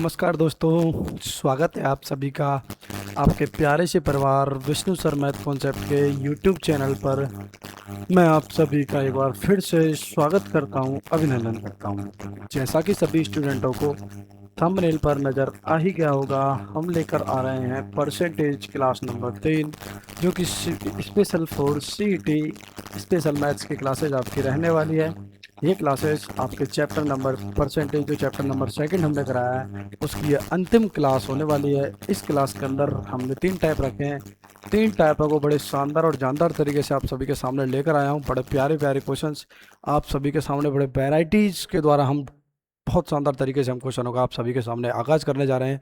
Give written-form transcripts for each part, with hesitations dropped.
नमस्कार दोस्तों, स्वागत है आप सभी का आपके प्यारे से परिवार विष्णु सर मैथ कॉन्सेप्ट के यूट्यूब चैनल पर। मैं आप सभी का एक बार फिर से स्वागत करता हूं, अभिनंदन करता हूं। जैसा कि सभी स्टूडेंटों को थंबनेल पर नज़र आ ही गया होगा, हम लेकर आ रहे हैं परसेंटेज क्लास नंबर 3, जो कि special for CET special maths की क्लासेज आपकी रहने वाली है। ये क्लासेस आपके चैप्टर नंबर परसेंटेज, जो चैप्टर नंबर सेकंड हमने कराया है, उसकी ये अंतिम क्लास होने वाली है। इस क्लास के अंदर हमने 3 टाइप रखे हैं। 3 टाइपों को बड़े शानदार और जानदार तरीके से आप सभी के सामने लेकर आया हूँ। बड़े प्यारे प्यारे क्वेश्चंस आप सभी के सामने बड़े वेराइटीज़ के द्वारा हम बहुत शानदार तरीके से हम क्वेश्चनों का आप सभी के सामने आगाज़ करने जा रहे हैं।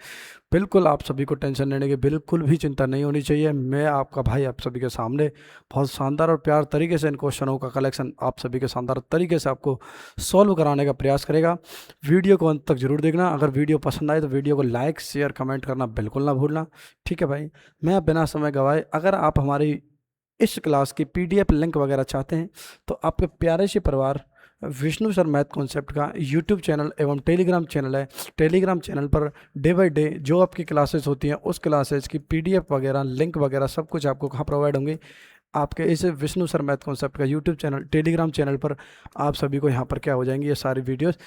बिल्कुल आप सभी को टेंशन लेने की बिल्कुल भी चिंता नहीं होनी चाहिए। मैं आपका भाई आप सभी के सामने बहुत शानदार और प्यार तरीके से इन क्वेश्चनों का कलेक्शन आप सभी के शानदार तरीके से आपको सॉल्व कराने का प्रयास करेगा। वीडियो को अंत तक जरूर देखना। अगर वीडियो पसंद आए तो वीडियो को लाइक शेयर कमेंट करना बिल्कुल ना भूलना। ठीक है भाई, मैं बिना समय गवाए, अगर आप हमारी इस क्लास की PDF लिंक वगैरह चाहते हैं तो आपके प्यारे से परिवार विष्णु सर मैथ कॉन्सेप्ट का यूट्यूब चैनल एवं टेलीग्राम चैनल है। Telegram channel per day by day जो आपकी क्लासेस होती हैं उस क्लासेस की PDF वगैरह लिंक वगैरह सब कुछ आपको कहाँ प्रोवाइड होंगे, आपके इस विष्णु सर मैथ कॉन्सेप्ट का यूट्यूब चैनल टेलीग्राम चैनल पर आप सभी को यहाँ पर क्या हो जाएंगी, ये सारी वीडियोस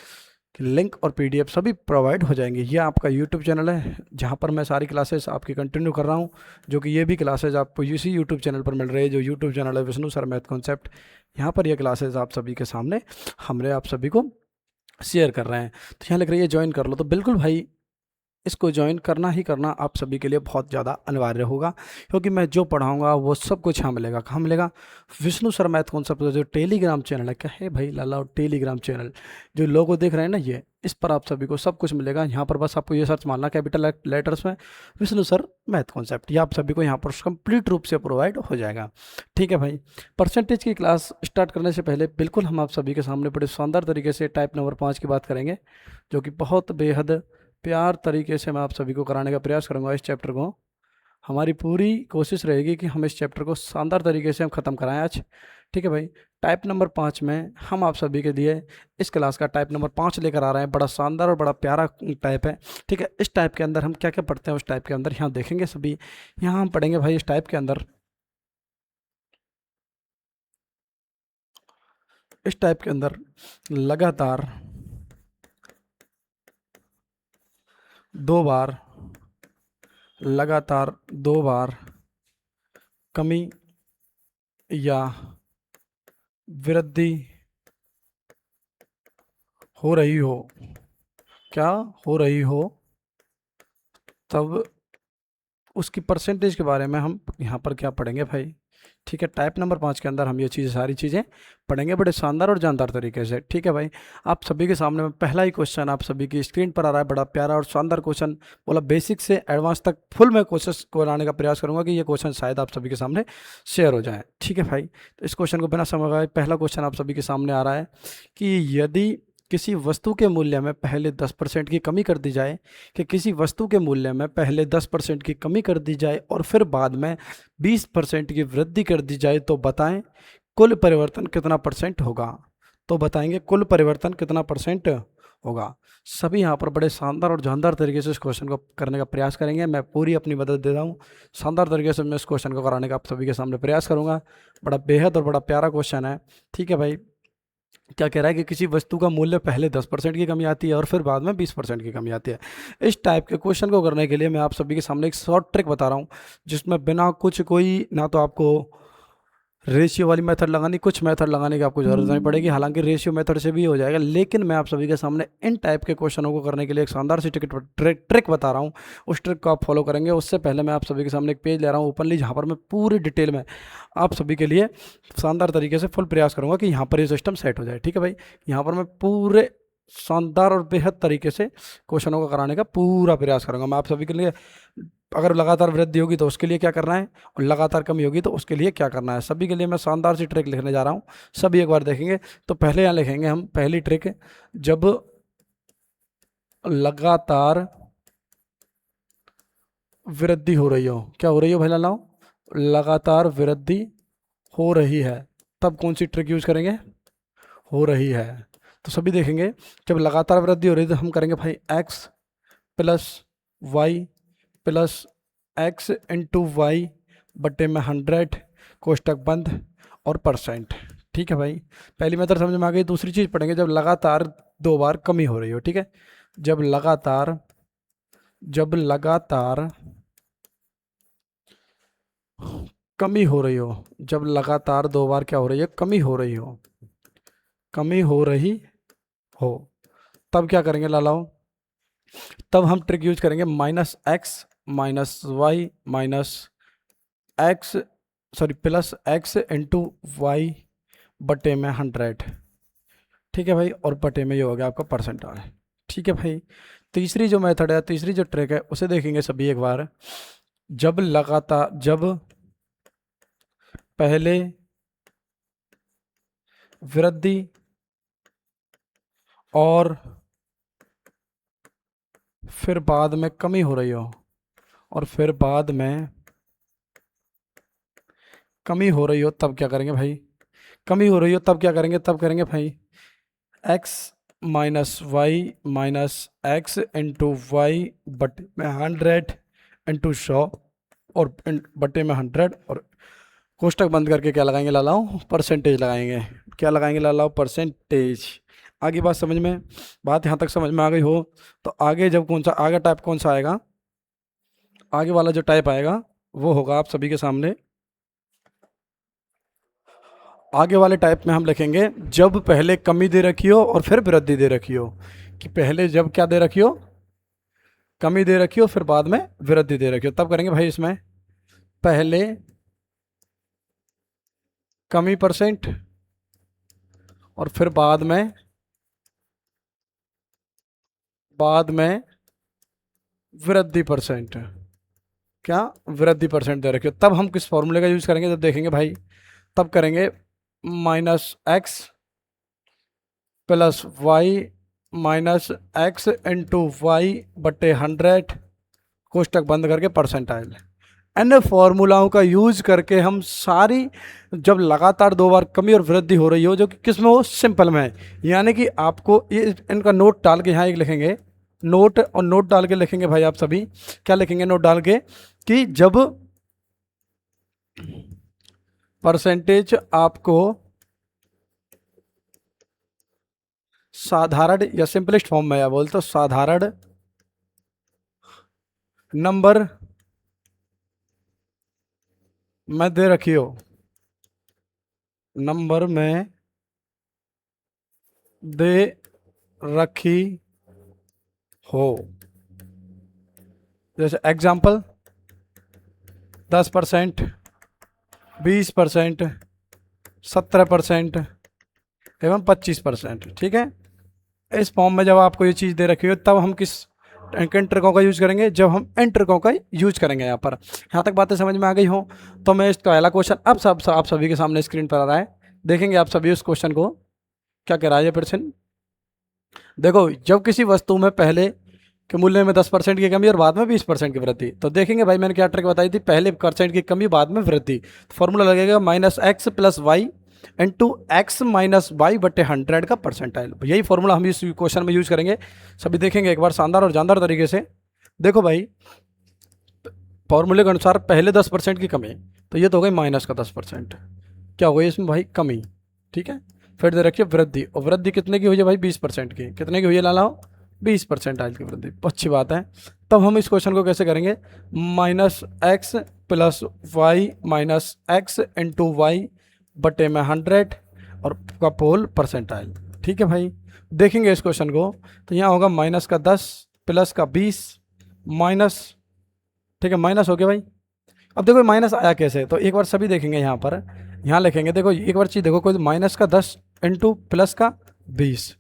लिंक और PDF सभी प्रोवाइड हो जाएंगे। ये आपका यूट्यूब चैनल है जहाँ पर मैं सारी क्लासेस आपकी कंटिन्यू कर रहा हूँ, जो कि ये भी क्लासेस आपको इसी यूट्यूब चैनल पर मिल रही है। जो यूट्यूब चैनल है विष्णु सर मैथ कॉन्सेप्ट, यहाँ पर ये क्लासेस आप सभी के सामने हमने आप सभी को शेयर कर रहे हैं। तो यहाँ लिख रही है ज्वाइन कर लो, तो बिल्कुल भाई इसको ज्वाइन करना ही करना आप सभी के लिए बहुत ज़्यादा अनिवार्य होगा, क्योंकि मैं जो पढ़ाऊंगा वो सब कुछ यहाँ मिलेगा। कहाँ मिलेगा? विष्णु सर मैथ कॉन्सेप्ट जो टेलीग्राम चैनल है। क्या है भाई लाला? टेलीग्राम चैनल जो लोगो देख रहे हैं ना, ये इस पर आप सभी को सब कुछ मिलेगा। यहाँ पर बस आपको ये सर्च मारना कैपिटल लेटर्स में विष्णु सर मैथ कॉन्सेप्ट, ये आप सभी को यहाँ पर कंप्लीट रूप से प्रोवाइड हो जाएगा। ठीक है भाई, परसेंटेज की क्लास स्टार्ट करने से पहले बिल्कुल हम आप सभी के सामने बड़े शानदार तरीके से टाइप नंबर 5 की बात करेंगे, जो कि बहुत बेहद प्यार तरीके से मैं आप सभी को कराने का प्रयास करूंगा। इस चैप्टर को हमारी पूरी कोशिश रहेगी कि हम इस चैप्टर को शानदार तरीके से हम ख़त्म कराएं आज। ठीक है भाई, टाइप नंबर 5 में हम आप सभी के लिए इस क्लास का टाइप नंबर 5 लेकर आ रहे हैं। बड़ा शानदार और बड़ा प्यारा टाइप है। ठीक है, इस टाइप के अंदर हम क्या क्या पढ़ते हैं, उस टाइप के अंदर यहाँ देखेंगे सभी। यहाँ हम पढ़ेंगे भाई इस टाइप के अंदर, इस टाइप के अंदर लगातार 2 बार, लगातार 2 बार कमी या वृद्धि हो रही हो, क्या हो रही हो, तब उसकी परसेंटेज के बारे में हम यहाँ पर क्या पढ़ेंगे भाई। ठीक है, टाइप नंबर 5 के अंदर हम ये चीज़ें सारी चीज़ें पढ़ेंगे बड़े शानदार और जानदार तरीके से। ठीक है भाई, आप सभी के सामने में पहला ही क्वेश्चन आप सभी की स्क्रीन पर आ रहा है। बड़ा प्यारा और शानदार क्वेश्चन, बोला बेसिक से एडवांस तक फुल मैं कोशिश को लाने का प्रयास करूंगा कि ये क्वेश्चन शायद आप सभी के सामने शेयर हो जाए। ठीक है भाई, तो इस क्वेश्चन को बिना समय गवाए पहला क्वेश्चन आप सभी के सामने आ रहा है कि यदि किसी वस्तु के मूल्य में पहले 10% की कमी कर दी जाए, कि किसी वस्तु के मूल्य में पहले 10% की कमी कर दी जाए और फिर बाद में 20% की वृद्धि कर दी जाए, तो बताएं कुल परिवर्तन कितना परसेंट होगा। तो बताएंगे कुल परिवर्तन कितना परसेंट होगा। सभी यहाँ पर बड़े शानदार और जानदार तरीके से इस क्वेश्चन को करने का प्रयास करेंगे। मैं पूरी अपनी मदद देता हूँ, शानदार तरीके से मैं इस क्वेश्चन को कराने का आप सभी के सामने प्रयास करूँगा। बड़ा बेहद और बड़ा प्यारा क्वेश्चन है। ठीक है भाई, क्या कह रहा है कि किसी वस्तु का मूल्य पहले 10% की कमी आती है और फिर बाद में 20% की कमी आती है। इस टाइप के क्वेश्चन को करने के लिए मैं आप सभी के सामने एक शॉर्ट ट्रिक बता रहा हूँ, जिसमें बिना कुछ कोई ना तो आपको रेशियो वाली मेथड लगानी, कुछ मेथड लगाने की आपको जरूरत नहीं पड़ेगी। हालांकि रेशियो मेथड से भी हो जाएगा, लेकिन मैं आप सभी के सामने इन टाइप के क्वेश्चनों को करने के लिए एक शानदार सी ट्रिक बता रहा हूँ। उस ट्रिक को आप फॉलो करेंगे। उससे पहले मैं आप सभी के सामने एक पेज ले रहा हूँ ओपनली, जहाँ पर मैं पूरी डिटेल में आप सभी के लिए शानदार तरीके से फुल प्रयास करूँगा कि यहाँ पर ये सिस्टम सेट हो जाए। ठीक है भाई, यहाँ पर मैं पूरे शानदार और बेहद तरीके से क्वेश्चनों को कराने का पूरा प्रयास करूंगा। मैं आप सभी के लिए, अगर लगातार वृद्धि होगी तो उसके लिए क्या करना है, और लगातार कमी होगी तो उसके लिए क्या करना है, सभी के लिए मैं शानदार सी ट्रिक लिखने जा रहा हूँ। सभी एक बार देखेंगे। तो पहले यहाँ लिखेंगे हम पहली ट्रिक, जब लगातार वृद्धि हो रही हो, क्या हो रही हो भाई लालाओ, लगातार वृद्धि हो रही है, तब कौन सी ट्रिक यूज करेंगे, हो रही है। तो सभी देखेंगे, जब लगातार वृद्धि हो रही है तो हम करेंगे भाई x plus Y plus X into Y बटे में 100 कोष्टक बंद और परसेंट। ठीक है भाई, पहली मेथड समझ में आ गई। दूसरी चीज़ पढ़ेंगे जब लगातार 2 बार कमी हो रही हो। ठीक है, जब लगातार कमी हो रही हो, जब लगातार 2 बार क्या हो रही है, कमी हो रही हो, कमी हो रही हो, तब क्या करेंगे लालाओ, तब हम ट्रिक यूज करेंगे minus X minus Y minus X sorry plus X into Y बटे में 100। ठीक है भाई, और बटे में ये हो गया आपका परसेंटाइल। ठीक है भाई, तीसरी जो मेथड है, तीसरी जो ट्रिक है उसे देखेंगे सभी एक बार। जब पहले वृद्धि और फिर बाद में कमी हो रही हो, और फिर बाद में कमी हो रही हो, तब क्या करेंगे भाई, कमी हो रही हो तब क्या करेंगे, तब करेंगे भाई x minus Y minus X into Y बटे में 100 इंटू 100 और बटे में 100 और कोष्टक बंद करके क्या लगाएंगे लालाओ, परसेंटेज लगाएंगे। क्या लगाएंगे लालाओ, परसेंटेज। आगे बात समझ में, बात यहाँ तक समझ में आ गई हो तो आगे जब कौन सा आगे टाइप कौन सा आएगा, आगे वाला जो टाइप आएगा वो होगा आप सभी के सामने। आगे वाले टाइप में हम लिखेंगे जब पहले कमी दे रखी हो और फिर वृद्धि दे रखी हो, कि पहले जब क्या दे रखी हो, कमी दे रखी हो, फिर बाद में वृद्धि दे रखी हो, तब करेंगे भाई इसमें पहले कमी परसेंट और फिर बाद में वृद्धि परसेंट। क्या, वृद्धि परसेंट दे रखी हो, तब हम किस फॉर्मूले का यूज करेंगे, जब देखेंगे भाई तब करेंगे minus X plus Y minus X into Y बटे 100 कोष्टक बंद करके परसेंटाइल। इन फॉर्मूलाओं का यूज करके हम सारी, जब लगातार 2 बार कमी और वृद्धि हो रही हो, जो कि किस में हो, सिंपल में है, यानी कि आपको ये इनका नोट डाल के यहाँ एक लिखेंगे नोट, और नोट डाल के लिखेंगे भाई आप सभी क्या लिखेंगे, नोट डाल के कि जब परसेंटेज आपको साधारण या सिंपलेस्ट फॉर्म में या बोलते साधारण नंबर में दे रखी हो, नंबर में दे रखी हो, जैसे एग्जाम्पल 10%, 20%, 17% एवं 25%। ठीक है, इस फॉर्म में जब आपको ये चीज़ दे रखी हो तब हम किन ट्रिकों का यूज करेंगे, जब हम इन ट्रिकों का यूज करेंगे। यहाँ तक बातें समझ में आ गई हो तो मैं इसका पहला क्वेश्चन अब आप सभी के सामने स्क्रीन पर आ रहा है, देखेंगे आप सभी उस क्वेश्चन को क्या कह रहा है ये प्रश्न। देखो, जब किसी वस्तु में पहले के मूल्य में 10% की कमी और बाद में 20% की वृद्धि, तो देखेंगे भाई मैंने क्या ट्रिक बताई थी, पहले परसेंट की कमी बाद में वृद्धि, फॉर्मूला लगेगा minus X plus Y into X minus Y बटे 100 का परसेंटाइल। यही फॉर्मूला हम इस क्वेश्चन में यूज करेंगे, सभी देखेंगे एक बार शानदार और जानदार तरीके से। देखो भाई, फॉर्मूले के अनुसार पहले 10% की कमी, तो ये तो हो गई माइनस का 10%, क्या हो गई इसमें भाई, कमी। ठीक है, फिर दे रखिए वृद्धि, और वृद्धि कितने की हुई है भाई, 20% की। कितने की हुई है लालाओ, 20% की वृद्धि, अच्छी बात है। तब हम इस क्वेश्चन को कैसे करेंगे, minus X plus Y minus X into Y बटे में 100 और का पोल परसेंटाइल। ठीक है भाई, देखेंगे इस क्वेश्चन को तो यहाँ होगा माइनस का 10 प्लस का 20 माइनस, ठीक है माइनस हो गया भाई। अब देखो माइनस आया कैसे, तो एक बार सभी देखेंगे यहाँ पर, यहाँ लिखेंगे, देखो एक बार चीज़ देखो, कोई माइनस का 10 इंटू प्लस का 20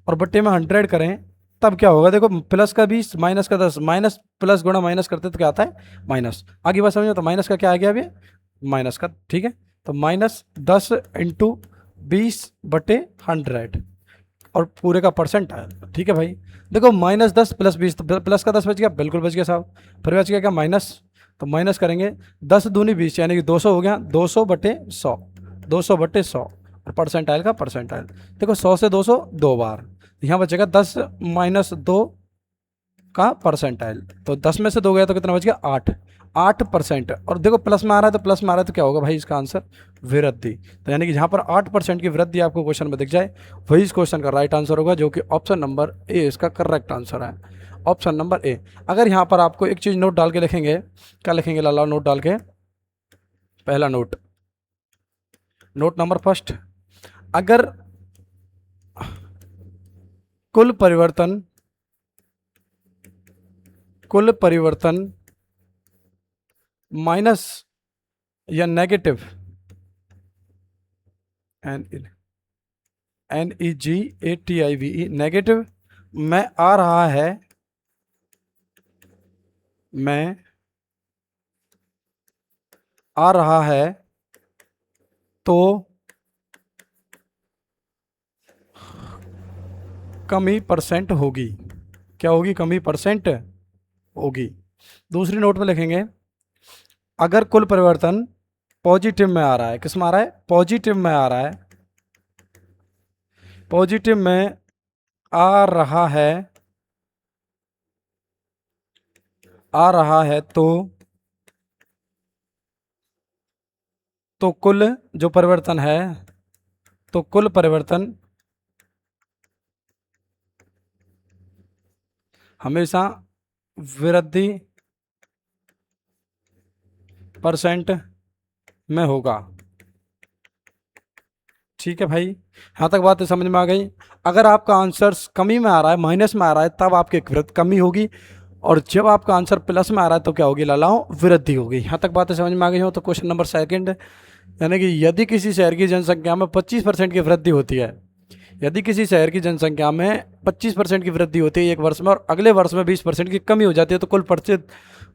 और बट्टे में 100 करें तब क्या होगा, देखो प्लस का 20 माइनस का 10, माइनस प्लस गुणा माइनस करते तो क्या आता है, माइनस। आगे बात समझो, तो माइनस का क्या आ गया अभी, माइनस का। ठीक है, तो माइनस 10 इंटू 20 बटे 100 और पूरे का परसेंट आया। ठीक है भाई, देखो माइनस 10 प्लस 20, तो प्लस का 10 बच गया, बिल्कुल बच गया साहब। फिर बच गया क्या, माइनस, तो माइनस करेंगे 10 दूनी 20 यानी कि 200 हो गया, 200 बटे 100, 200 बटे 100 और परसेंटाइल का परसेंटाइल। देखो 100 से 200 2 बार, यहाँ बचेगा 10 माइनस 2 का परसेंटाइल। तो 10 में से 2 गया तो कितना बच गया 8, 8%। और देखो प्लस में आ रहा है तो प्लस में आ रहा है तो क्या होगा भाई इसका आंसर वृद्धि। तो यानी कि जहाँ पर 8% की वृद्धि आपको क्वेश्चन में दिख जाए वही इस क्वेश्चन का राइट आंसर होगा, जो कि ऑप्शन नंबर ए इसका करेक्ट आंसर है, ऑप्शन नंबर ए। अगर यहाँ पर आपको एक चीज़ नोट डाल के लिखेंगे, क्या लिखेंगे लाला नोट डाल के, पहला नोट, नोट नंबर फर्स्ट, अगर कुल परिवर्तन माइनस या नेगेटिव NEGATIVE नेगेटिव में आ रहा है, में आ रहा है तो कमी परसेंट होगी। क्या होगी? कमी परसेंट होगी। दूसरी नोट में लिखेंगे, अगर कुल परिवर्तन पॉजिटिव में आ रहा है, किस में आ रहा है? पॉजिटिव में आ रहा है, पॉजिटिव में आ रहा है, आ रहा है तो कुल जो परिवर्तन है, तो कुल परिवर्तन हमेशा वृद्धि परसेंट में होगा। ठीक है भाई, यहाँ तक बात समझ में आ गई। अगर आपका आंसर कमी में आ रहा है, माइनस में आ रहा है, तब आपकी कमी होगी, और जब आपका आंसर प्लस में आ रहा है तो क्या होगी लालाओं? वृद्धि होगी। यहाँ तक बातें समझ में आ गई हो तो क्वेश्चन नंबर सेकंड, यानी कि यदि किसी शहर की जनसंख्या में 25% की वृद्धि होती है, यदि किसी शहर की जनसंख्या में 25% की वृद्धि होती है एक वर्ष में, और अगले वर्ष में 20% की कमी हो जाती है, तो कुल प्रतिशत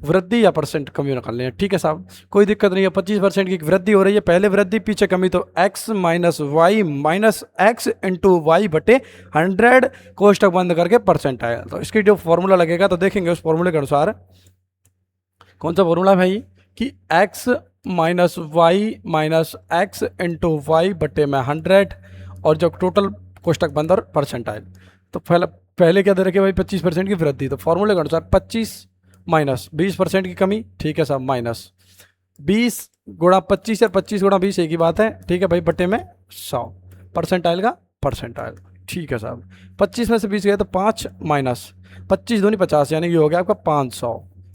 वृद्धि या परसेंट कमी निकाल लें। ठीक है साहब, कोई दिक्कत नहीं है। 25% की वृद्धि हो रही है, पहले वृद्धि पीछे कमी, तो x minus Y minus X into Y बटे 100 कोष्टक बंद करके परसेंट आया। तो इसकी जो फॉर्मूला लगेगा तो देखेंगे उस फॉर्मूले के अनुसार। कौन सा फॉर्मूला भाई? कि x minus Y minus X into Y बटे में 100, और जब टोटल कोष्टक बंद और परसेंट आए, तो पहले क्या दे रखे भाई? 25% की वृद्धि। तो फॉर्मूले के अनुसार 25 माइनस 20% की कमी, ठीक है साहब, माइनस 20 गुणा 25 और 25 गुणा 20 एक ही बात है, ठीक है भाई, बटे में 100 परसेंटाइल का परसेंटाइल। ठीक है साहब, 25 में से 20 गया तो 5 माइनस 25 दूनी 50, यानी कि हो गया आपका 500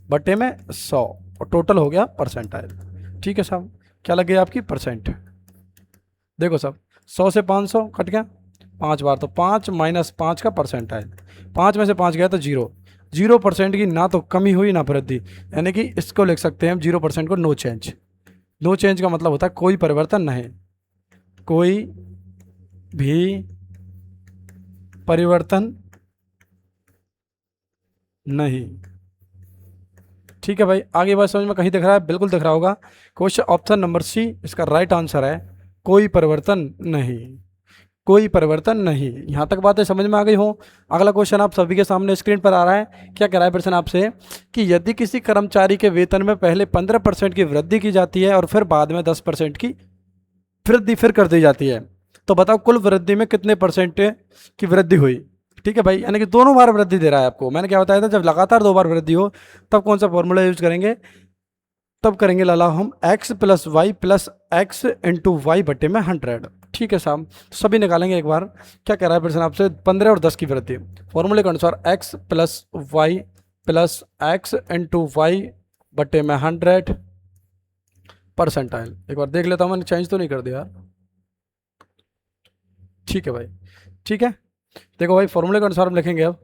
बटे में 100, और टोटल हो गया परसेंटाइल। ठीक है साहब, क्या लग गया आपकी? परसेंट। देखो साहब, 100 से 500 कट गया 5 बार, तो 5 माइनस 5 का परसेंटाइल, 5 में से 5 गया तो 0% की ना तो कमी हुई ना वृद्धि, यानी कि इसको लिख सकते हैं हम 0% को नो चेंज। नो चेंज का मतलब होता है कोई परिवर्तन नहीं, कोई भी परिवर्तन नहीं। ठीक है भाई, आगे बात समझ में कहीं दिख रहा है? बिल्कुल दिख रहा होगा। क्वेश्चन ऑप्शन नंबर सी इसका राइट आंसर है, कोई परिवर्तन नहीं, कोई परिवर्तन नहीं। यहाँ तक बातें समझ में आ गई हो। अगला क्वेश्चन आप सभी के सामने स्क्रीन पर आ रहा है। क्या कह रहा है प्रश्न आपसे? कि यदि किसी कर्मचारी के वेतन में पहले 15% की वृद्धि की जाती है और फिर बाद में 10% की वृद्धि फिर कर दी जाती है, तो बताओ कुल वृद्धि में कितने परसेंट की वृद्धि हुई। ठीक है भाई, यानी कि दोनों बार वृद्धि दे रहा है आपको। मैंने क्या बताया था? जब लगातार 2 बार वृद्धि हो तब कौन सा फॉर्मूला यूज करेंगे? तब करेंगे लाला हम x plus Y plus X into Y बटे में 100। ठीक है साहब, सभी निकालेंगे एक बार। क्या कह रहा है प्रश्न आपसे? 15 और 10 की वृद्धि, फॉर्मूले के अनुसार x plus Y plus X into Y बटे में 100 परसेंटाइल। एक बार देख लेता हूँ, मैंने चेंज तो नहीं कर दिया। ठीक है भाई, ठीक है। देखो भाई, फॉर्मूले के अनुसार हम लिखेंगे। अब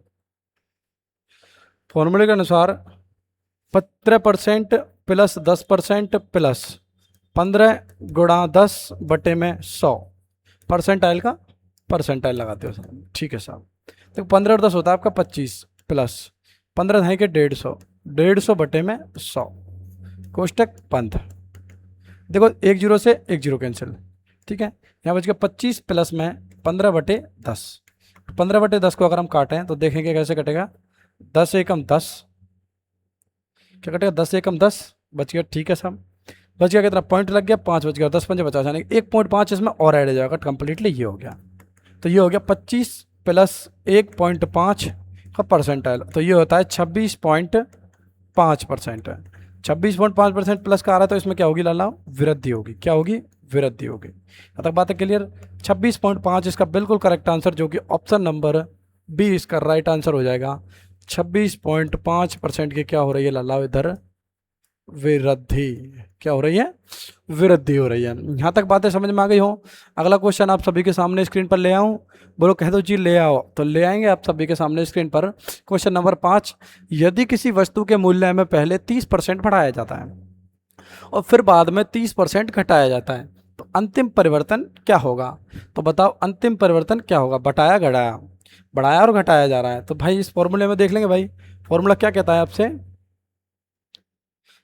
फॉर्मूले के अनुसार 15% प्लस 10% प्लस 15 गुणा 10 बटे में 100 परसेंटाइल का परसेंटाइल लगाते हो साहब। ठीक है साहब, देखो 15 और 10 होता है आपका 25 प्लस 15 ढाई के 150, 150 बटे में 100 कोष्टक बंद। देखो 1 0 से 1 0 कैंसिल। ठीक है, यहाँ बच गया 25 प्लस में 15 बटे 10। 15 बटे 10 को अगर हम काटें तो देखेंगे कैसे कटेगा। 10 एकम 10, क्या कटेगा? 10 एकम 10 बच गया। ठीक है साहब, बच गया कितना? पॉइंट लग गया 5 बच गया, 10 पंजे 50, यानी 1.5 इसमें और ऐड हो जाएगा कंप्लीटली। ये हो गया, तो ये हो गया 25 प्लस 1.5, का परसेंटाइल। तो ये होता है 26.5%। 26.5% प्लस का आ रहा है तो इसमें क्या होगी लाला? वृद्धि होगी। क्या होगी? वृद्धि होगी। अब तक बात है क्लियर? 26.5 इसका बिल्कुल करेक्ट आंसर, जो कि ऑप्शन नंबर बी इसका राइट आंसर हो जाएगा। 26.5% की क्या हो रही है लाला इधर? वृद्धि। क्या हो रही है? वृद्धि हो रही है। यहाँ तक बातें समझ में आ गई हो? अगला क्वेश्चन आप सभी के सामने स्क्रीन पर ले आऊँ? बोलो, कह दो जी ले आओ। तो ले आएंगे आप सभी के सामने स्क्रीन पर। क्वेश्चन नंबर 5, यदि किसी वस्तु के मूल्य में पहले 30% बढ़ाया जाता है और फिर बाद में 30% घटाया जाता है तो अंतिम परिवर्तन क्या होगा? तो बताओ अंतिम परिवर्तन क्या होगा? बटाया घटाया, बढ़ाया और घटाया जा रहा है। तो भाई इस फॉर्मूले में देख लेंगे भाई। फॉर्मूला क्या कहता है आपसे?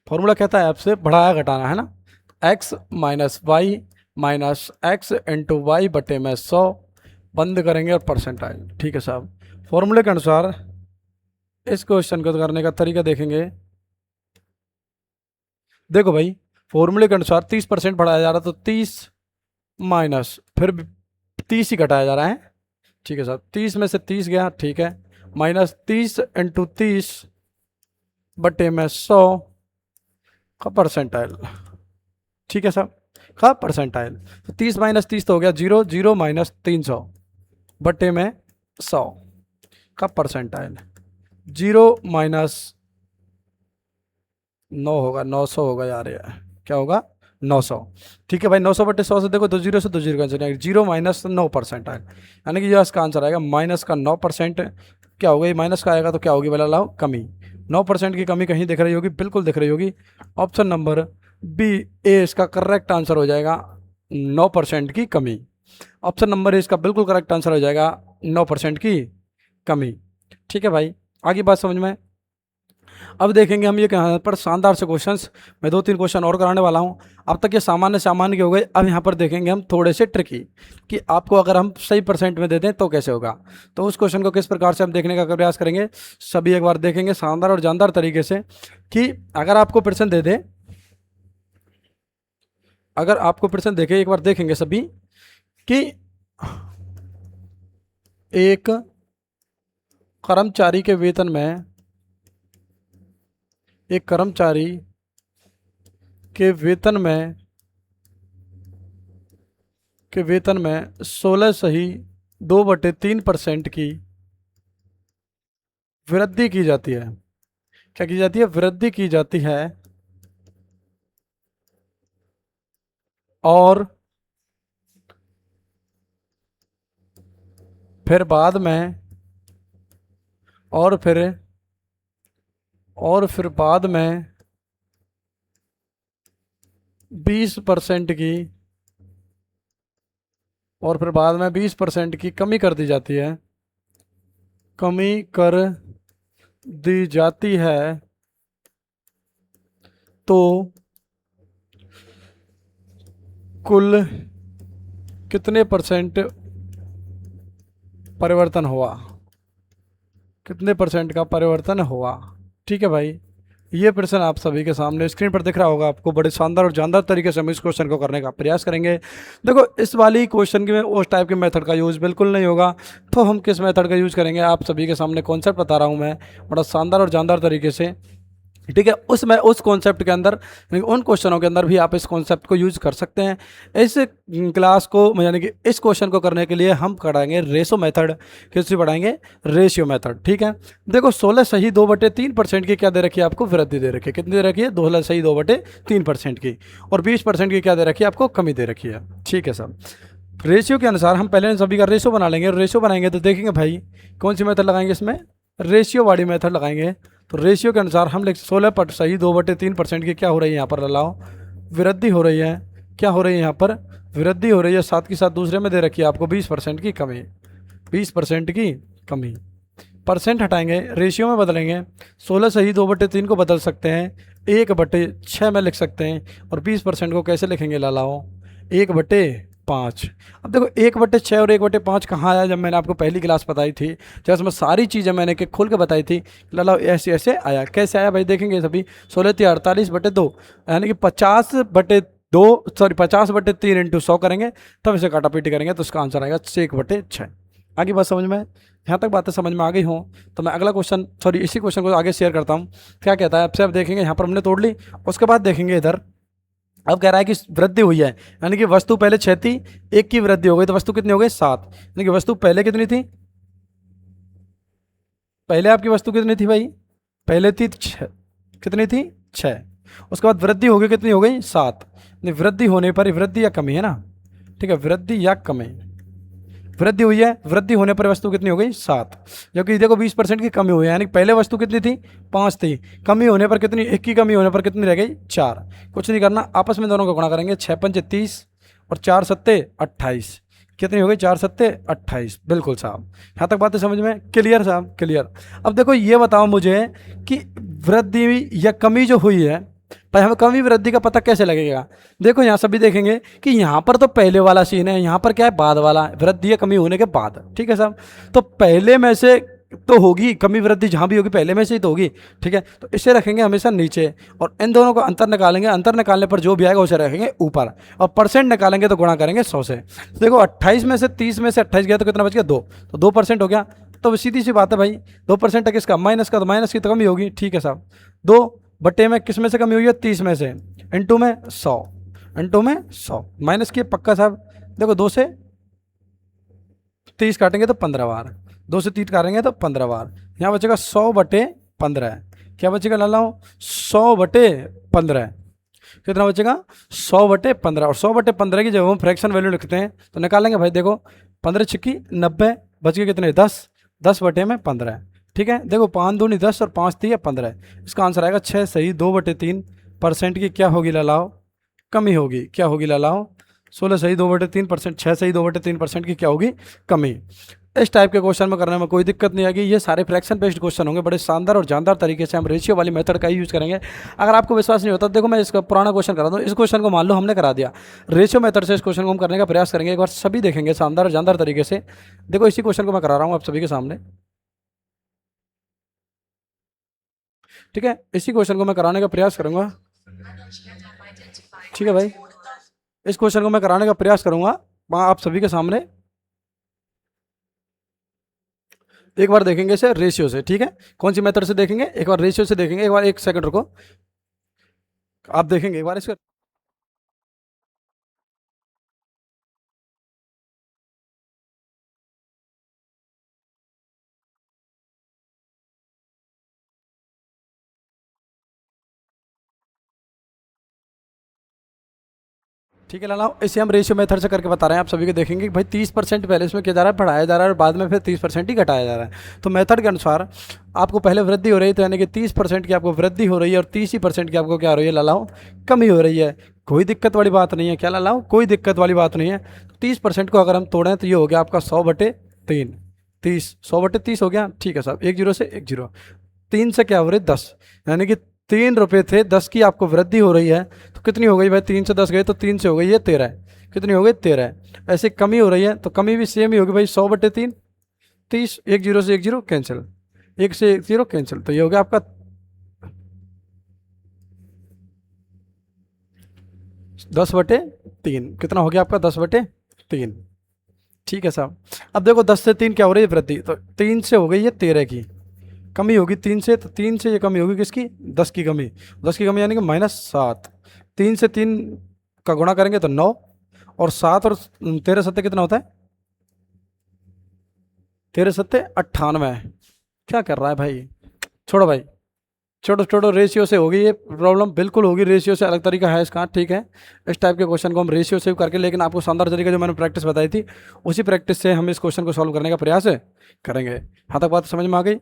फॉर्मूला कहता है आपसे बढ़ाया घटाना, है ना? X minus Y minus X into Y बटे में 100, बंद करेंगे और परसेंटाइल। ठीक है साहब। फॉर्मूले के अनुसार इस क्वेश्चन को करने का तरीका देखेंगे। देखो भाई, फॉर्मूले के अनुसार 30% बढ़ाया जा रहा है तो 30 माइनस फिर 30 ही घटाया जा रहा है। ठीक है साहब, 30 में से 30 गया, ठीक है, माइनस 30 इंटू 30 बटे में 100 का परसेंटाइल। ठीक है साहब, का परसेंटाइल। तो 30 माइनस 30 तो हो गया 0, 0 माइनस 300 बटे में 100 का परसेंटाइल। 0 माइनस 9 होगा, 900 होगा यार, ये क्या होगा? 900। ठीक है भाई, 900 बटे 100 से देखो 2 जीरो से 2 जीरो कैंसिल आएगा, 0 माइनस 9% आएगा, यानी कि ये इसका आंसर आएगा माइनस का 9%। क्या होगा? ये माइनस का आएगा तो क्या होगी? बोला लाओ, कमी। 9% की कमी कहीं दिख रही होगी? बिल्कुल दिख रही होगी। ऑप्शन नंबर बी ए इसका करेक्ट आंसर हो जाएगा, 9% की कमी। ऑप्शन नंबर ए इसका बिल्कुल करेक्ट आंसर हो जाएगा, 9% की कमी। ठीक है भाई, आगे बात समझ में? अब देखेंगे हम ये यहाँ पर शानदार से क्वेश्चंस। मैं 2-3 क्वेश्चन और कराने वाला हूँ। अब तक ये सामान्य सामान्य के हो गए। अब यहाँ पर देखेंगे हम थोड़े से ट्रिकी, कि आपको अगर हम सही परसेंट में दे दें तो कैसे होगा। तो उस क्वेश्चन को किस प्रकार से हम देखने का प्रयास करेंगे, सभी एक बार देखेंगे शानदार और जानदार तरीके से। कि अगर आपको परसेंट दे दे, अगर आपको परसेंट देखे, एक बार देखेंगे सभी कि एक कर्मचारी के वेतन में, एक कर्मचारी के वेतन में 16.2/3% की वृद्धि की जाती है। क्या की जाती है? वृद्धि की जाती है। और फिर बाद में, और फिर बाद में 20% की, और फिर बाद में 20% की कमी कर दी जाती है, कमी कर दी जाती है। तो कुल कितने परसेंट परिवर्तन हुआ? कितने परसेंट का परिवर्तन हुआ? ठीक है भाई, ये प्रश्न आप सभी के सामने स्क्रीन पर दिख रहा होगा आपको। बड़े शानदार और जानदार तरीके से हम इस क्वेश्चन को करने का प्रयास करेंगे। देखो, इस वाली क्वेश्चन की में उस टाइप के मेथड का यूज़ बिल्कुल नहीं होगा। तो हम किस मेथड का यूज़ करेंगे? आप सभी के सामने कॉन्सेप्ट बता रहा हूँ मैं, बड़ा शानदार और जानदार तरीके से। ठीक है, उसमें उस कॉन्सेप्ट के अंदर, उन क्वेश्चनों के अंदर भी आप इस कॉन्सेप्ट को यूज कर सकते हैं। इस क्लास को, यानी कि इस क्वेश्चन को करने के लिए हम पढ़ाएंगे रेशो मेथड। किससे पढ़ाएंगे? Ratio method. ठीक है, देखो 16.2/3% की क्या दे रखी है आपको? वृद्धि दे रखी है। कितनी दे रखी है? 16.2/3% की। और 20% की क्या दे रखी है आपको? कमी दे रखी है। ठीक है सर, रेशियो के अनुसार हम पहले सभी का रेशियो बना लेंगे। रेशियो बनाएंगे तो देखेंगे भाई कौन सी मेथड लगाएंगे इसमें? रेशियो वाली मेथड लगाएंगे। तो रेशियो के अनुसार हम लिख 16.2/3% की क्या हो रही है यहाँ पर लाओ? वृद्धि हो रही है। क्या हो रही है यहाँ पर? वृद्धि हो रही है। साथ के साथ दूसरे में दे रखी है आपको 20% की कमी। 20% की कमी। परसेंट हटाएंगे, रेशियो में बदलेंगे। 16.2/3 को बदल सकते हैं 1/6 में लिख सकते हैं। और 20% को कैसे लिखेंगे लालाओ? 1/5। अब देखो 1/6 और 1/5 कहाँ आया? जब मैंने आपको पहली क्लास बताई थी, जब उसमें सारी चीज़ें मैंने के खोल के बताई थी, लाला ऐसे ऐसे आया। कैसे आया भाई? देखेंगे सभी। 16×48/2, यानी कि 50/2, सॉरी 50/3 × 100 करेंगे, तब इसे काटापीटी करेंगे तो उसका आंसर आएगा 1/6। आगे बात समझ में, यहाँ तक बातें समझ में आ गई हों तो मैं अगला क्वेश्चन, सॉरी इसी क्वेश्चन को आगे शेयर करता हूँ। क्या कहता है आपसे, अब देखेंगे यहाँ पर हमने तोड़ ली, उसके बाद देखेंगे इधर। अब कह रहा है कि वृद्धि हुई है, यानी कि वस्तु पहले 6 थी, एक की वृद्धि हो गई तो वस्तु कितनी हो गई 7, यानी कि वस्तु पहले कितनी थी, पहले आपकी वस्तु कितनी थी भाई, पहले थी 6, कितनी थी 6, उसके बाद वृद्धि हो गई, कितनी हो गई 7। वृद्धि होने पर वृद्धि या कमी है ना, ठीक है, वृद्धि या कमी, वृद्धि हुई है, वृद्धि होने पर वस्तु कितनी हो गई 7, जबकि देखो 20% की कमी हुई है, यानी पहले वस्तु कितनी थी 5 थी, कमी होने पर कितनी, एक की कमी होने पर कितनी रह गई 4। कुछ नहीं करना, आपस में दोनों को गुणा करेंगे, 6 पंचे 30 और 4 सत्ते 28, कितनी हो गई 4 सत्ते 28, बिल्कुल साहब। यहाँ तक बातें समझ में क्लियर साहब, क्लियर। अब देखो ये बताओ मुझे कि वृद्धि या कमी जो हुई है, पर हमें कमी वृद्धि का पता कैसे लगेगा। देखो यहाँ सभी देखेंगे कि यहाँ पर तो पहले वाला सीन है, यहाँ पर क्या है बाद वाला, वृद्धि या कमी होने के बाद, ठीक है साहब। तो पहले में से तो होगी कमी वृद्धि, जहाँ भी होगी पहले में से ही तो होगी, ठीक है। तो इसे रखेंगे हमेशा नीचे और इन दोनों को अंतर निकालेंगे, अंतर निकालने पर जो भी आएगा उसे रखेंगे ऊपर, और परसेंट निकालेंगे तो गुणा करेंगे 100 से। तो देखो 28 में से 30 में से 28 गया तो कितना बच गया 2, तो 2% हो गया। तो सीधी सी बात है भाई, 2% है किसका, माइनस का, तो माइनस की तो कमी होगी, ठीक है साहब। 2 बटे में किस में से कमी हुई है, 30 में से, इंटू में 100, इंटू में 100, माइनस की पक्का साहब। देखो 2 से 30 काटेंगे तो 15 बार, 2 से 30 काटेंगे तो 15 बार, यहाँ बचेगा 100 बटे 15, क्या बचेगा लालाओ 100 बटे 15, कितना बचेगा 100 बटे 15, और 100 बटे 15 की जब हम फ्रैक्शन वैल्यू लिखते हैं तो निकालेंगे भाई, देखो 15 छिक्की 90, बच गए कितने 10, 10 बटे में 15, ठीक है। देखो 5 दूनी 10 और 5 3 15, इसका आंसर आएगा 6 सही 2 बटे 3% की क्या होगी लालाओ, कमी होगी, क्या होगी लालाओ 16 सही 2/3%, 6 सही 2/3% की क्या होगी, कमी। इस टाइप के क्वेश्चन में करने में कोई दिक्कत नहीं आएगी, ये सारे फ्रैक्शन बेस्ड क्वेश्चन होंगे, बड़े शानदार और जानदार तरीके से हम रेशियो वाली मेथड का ही यूज़ करेंगे। अगर आपको विश्वास नहीं होता देखो मैं इसका पुराना क्वेश्चन करा दूँ, इस क्वेश्चन को मान लो हमने करा दिया, रेशियो मेथड से इस क्वेश्चन को हम करने का प्रयास करेंगे, एक बार सभी देखेंगे शानदार और जानदार तरीके से। देखो इसी क्वेश्चन को मैं करा रहा हूँ आप सभी के सामने, ठीक है, इसी क्वेश्चन को मैं कराने का प्रयास करूंगा, ठीक है भाई, इस क्वेश्चन को मैं कराने का प्रयास करूंगा वहाँ आप सभी के सामने। एक बार देखेंगे इसे रेशियो से, ठीक है, कौन सी मेथड से देखेंगे, एक बार रेशियो से देखेंगे, एक बार एक सेकंड रुको, आप देखेंगे एक बार इसका। ठीक है लालाओ, इसे हम रेशियो मेथड से करके बता रहे हैं, आप सभी को देखेंगे कि भाई 30% पहले इसमें किया जा रहा है, बढ़ाया जा रहा है, और बाद में फिर 30% ही घटाया जा रहा है। तो मेथड के अनुसार आपको पहले वृद्धि हो रही है, तो यानी कि 30% की आपको वृद्धि हो रही है, और 30% की आपको क्या हो रही है लालाओ, कमी हो रही है। कोई दिक्कत वाली बात नहीं है, क्या लालाओ, कोई दिक्कत वाली बात नहीं है। 30% को अगर हम तोड़ें तो ये हो गया आपका 100/3, 30, 100/30 हो गया, ठीक है साहब, 1 जीरो से 1 जीरो, 3 से क्या हो रही है 10, यानी कि 3 रुपये थे, 10 की आपको वृद्धि हो रही है, तो कितनी हो गई भाई, 3 से 10 गए तो 3 से हो गई ये 13, कितनी हो गई 13। ऐसे कमी हो रही है तो कमी भी सेम ही होगी भाई, 100/3, 30, 1 जीरो से 1 जीरो कैंसिल, 1 से 1 जीरो कैंसिल, तो ये हो गया आपका 10/3, कितना हो गया आपका 10/3, ठीक है साहब। अब देखो 10 से 3 क्या हो रही है वृद्धि, तो 3 से हो गई है 13 की, कमी होगी 3 से, तो 3 से ये कमी होगी किसकी, 10 की कमी, 10 की कमी यानी कि -7, 3 से 3 का गुणा करेंगे तो 9, और 7 और 13 सत्ते कितना होता है, 13 सत्ते 98, क्या कर रहा है भाई, छोड़ो भाई, छोड़ो छोड़ो, रेशियो से होगी ये प्रॉब्लम, बिल्कुल होगी, रेशियो से अलग तरीका है इसका, ठीक है। इस टाइप के क्वेश्चन को हम रेशियो से करके, लेकिन आपको शानदार तरीके जो मैंने प्रैक्टिस बताई थी उसी प्रैक्टिस से हम इस क्वेश्चन को सॉल्व करने का प्रयास करेंगे। यहाँ तक बात समझ में आ गई,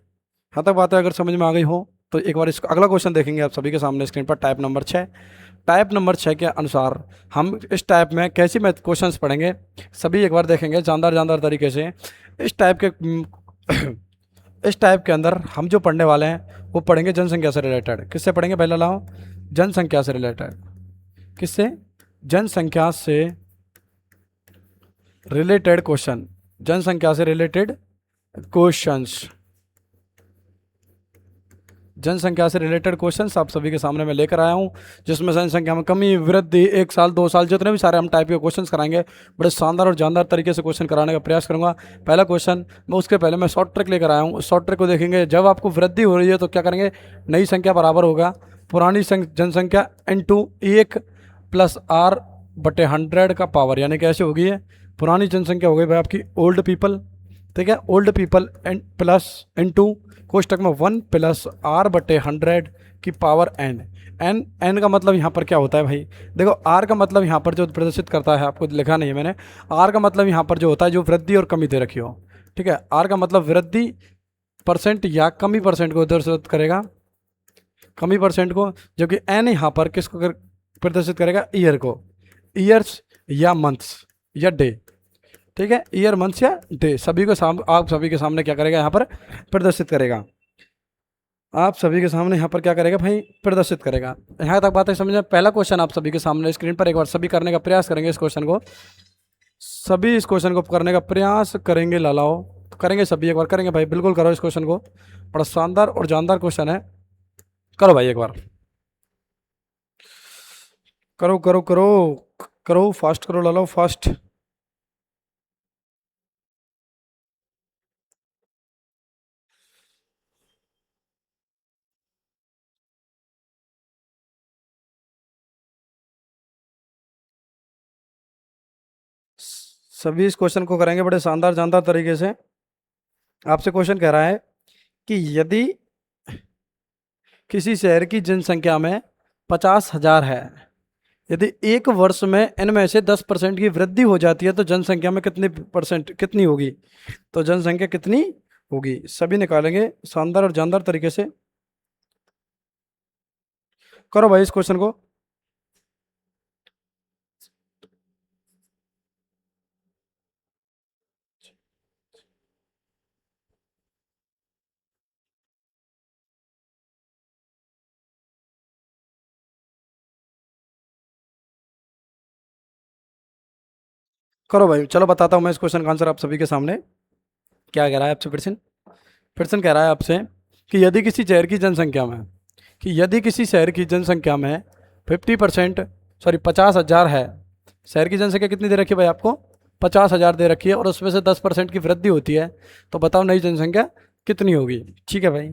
यहाँ तक बातें अगर समझ में आ गई हो तो एक बार इसका अगला क्वेश्चन देखेंगे आप सभी के सामने स्क्रीन पर, टाइप नंबर 6। टाइप नंबर 6 के अनुसार हम इस टाइप में कैसी मैथ क्वेश्चंस पढ़ेंगे सभी एक बार देखेंगे जानदार जानदार तरीके से। इस टाइप के इस टाइप के अंदर हम जो पढ़ने वाले हैं वो पढ़ेंगे जनसंख्या से रिलेटेड। किससे पढ़ेंगे पहले लाओ, जनसंख्या से रिलेटेड, किससे, जनसंख्या से रिलेटेड क्वेश्चन, जनसंख्या से रिलेटेड क्वेश्चंस, जनसंख्या से रिलेटेड क्वेश्चंस आप सभी के सामने मैं लेकर आया हूं, जिसमें जनसंख्या में कमी, वृद्धि, 1 साल 2 साल, जितने भी सारे हम टाइप के क्वेश्चंस कराएंगे, बड़े शानदार और जानदार तरीके से क्वेश्चन कराने का प्रयास करूंगा। पहला क्वेश्चन, मैं उसके पहले मैं शॉर्ट ट्रिक लेकर आया हूँ। शॉर्ट ट्रिक को देखेंगे। जब आपको वृद्धि हो रही है तो क्या करेंगे, नई संख्या बराबर होगा पुरानी जनसंख्या इंटू 1 + R/100 का पावर, यानी कैसे होगी है, पुरानी जनसंख्या हो गई भाई आपकी ओल्ड पीपल, ठीक है, old people and plus into कोष्टक में 1 + R/100 की पावर n। एन का मतलब यहाँ पर क्या होता है भाई, देखो आर का मतलब यहाँ पर जो प्रदर्शित करता है, आपको लिखा नहीं है मैंने, आर का मतलब यहाँ पर जो होता है जो वृद्धि और कमी दे रखी हो, ठीक है, आर का मतलब वृद्धि परसेंट या कमी परसेंट को प्रदर्शित करेगा, कमी परसेंट को, जबकि एन यहाँ पर किसको प्रदर्शित करेगा, ईयर को, ईयर्स या मंथ्स या डे, ठीक है, ईयर मंथ्स या डे, सभी को आप सभी के सामने क्या करेगा यहाँ पर प्रदर्शित करेगा, आप सभी के सामने यहाँ पर क्या करेगा भाई, प्रदर्शित करेगा। यहाँ तक बातें समझ में। पहला क्वेश्चन आप सभी के सामने स्क्रीन पर एक बार सभी करने का प्रयास करेंगे, इस क्वेश्चन को सभी इस क्वेश्चन को करने का प्रयास करेंगे, लालाओ तो करेंगे सभी, एक बार करेंगे भाई, बिल्कुल करो इस क्वेश्चन को, बड़ा शानदार और जानदार क्वेश्चन है, करो भाई एक बार, करो करो करो करो, फास्ट करो लालाओ फास्ट। सभी इस क्वेश्चन को करेंगे बड़े शानदार जानदार तरीके से। आपसे क्वेश्चन कह रहा है कि यदि किसी शहर की जनसंख्या में 50,000 है, यदि एक वर्ष में इनमें से 10% की वृद्धि हो जाती है तो जनसंख्या में कितनी परसेंट कितनी होगी, तो जनसंख्या कितनी होगी, सभी निकालेंगे शानदार और जानदार तरीके से। करो भाई इस क्वेश्चन को। करो भाई, चलो बताता हूँ मैं इस क्वेश्चन का आंसर आप सभी के सामने। क्या कह रहा है आपसे, फिर से कह रहा है आपसे कि यदि किसी शहर की जनसंख्या में, कि यदि किसी शहर की जनसंख्या में 50%, सॉरी 50,000 है, शहर की जनसंख्या कितनी दे रखी है भाई आपको, 50,000 दे रखी है, और उसमें से 10% की वृद्धि होती है, तो बताओ नई जनसंख्या कितनी होगी। ठीक है भाई,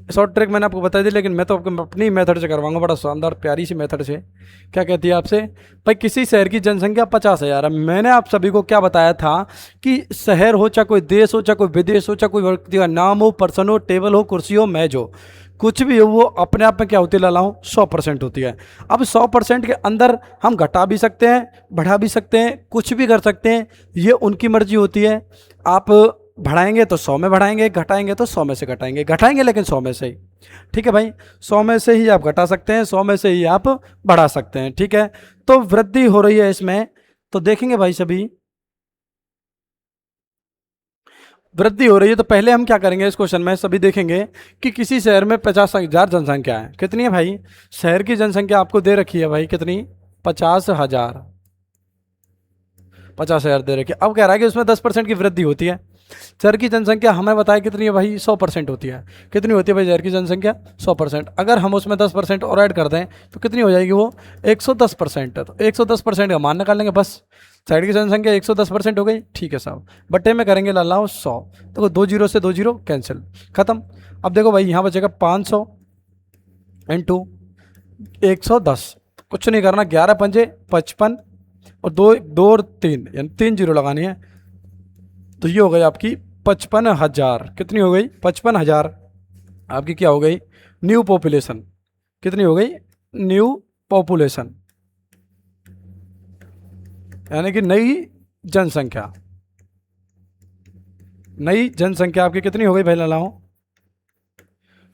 शॉर्ट ट्रिक मैंने आपको बता दी, लेकिन मैं तो आपको अपनी मेथड से करवाऊंगा, बड़ा शानदार प्यारी सी मेथड से। क्या कहती है आपसे, भाई किसी शहर की जनसंख्या 50,000 है, मैंने आप सभी को क्या बताया था कि शहर हो, चाहे कोई देश हो, चाहे कोई विदेश हो, चाहे कोई व्यक्ति का नाम हो, पर्सन हो, टेबल हो, कुर्सी हो, मेज हो, कुछ भी हो, वो अपने आप में क्या होती है लालाओं, 100% होती है। अब 100% के अंदर हम घटा भी सकते हैं, बढ़ा भी सकते हैं, कुछ भी कर सकते हैं, ये उनकी मर्जी होती है। आप बढ़ाएंगे तो 100 में बढ़ाएंगे, घटाएंगे तो 100 में से घटाएंगे, घटाएंगे लेकिन 100 में से ही, ठीक है भाई, 100 में से ही आप घटा सकते हैं, 100 में से ही आप बढ़ा सकते हैं, ठीक है। तो वृद्धि हो रही है इसमें, तो देखेंगे भाई सभी वृद्धि हो रही है, तो पहले हम क्या करेंगे इस क्वेश्चन में, सभी देखेंगे कि किसी शहर में 50,000 जनसंख्या है, कितनी है भाई, शहर की जनसंख्या आपको दे रखी है भाई कितनी, 50,000, 50,000 दे रखी है। अब कह रहा है कि उसमें 10% की वृद्धि होती है। शहर की जनसंख्या हमें बताया कितनी है भाई, 100% होती है। कितनी होती है भाई शहर की जनसंख्या, 100%। अगर हम उसमें 10% और ऐड कर दें तो कितनी हो जाएगी वो, 110%। तो 110% का मान निकाल लेंगे बस, शहर की जनसंख्या 110% हो गई, ठीक है साहब, बट्टे में करेंगे लालाओ 100, देखो 2 जीरो से 2 जीरो कैंसिल, खत्म। अब देखो भाई यहाँ बचेगा 500 इंटू 110, कुछ नहीं करना, 11 पंजे 55 और दो दो और 3, यानी 3 जीरो लगानी है, तो ये हो गई आपकी 55,000। कितनी हो गई, 55,000 आपकी क्या हो गई, न्यू पॉपुलेशन। कितनी हो गई, न्यू पॉपुलेशन, यानी कि नई जनसंख्या। नई जनसंख्या आपकी कितनी हो गई भाई लालाओं,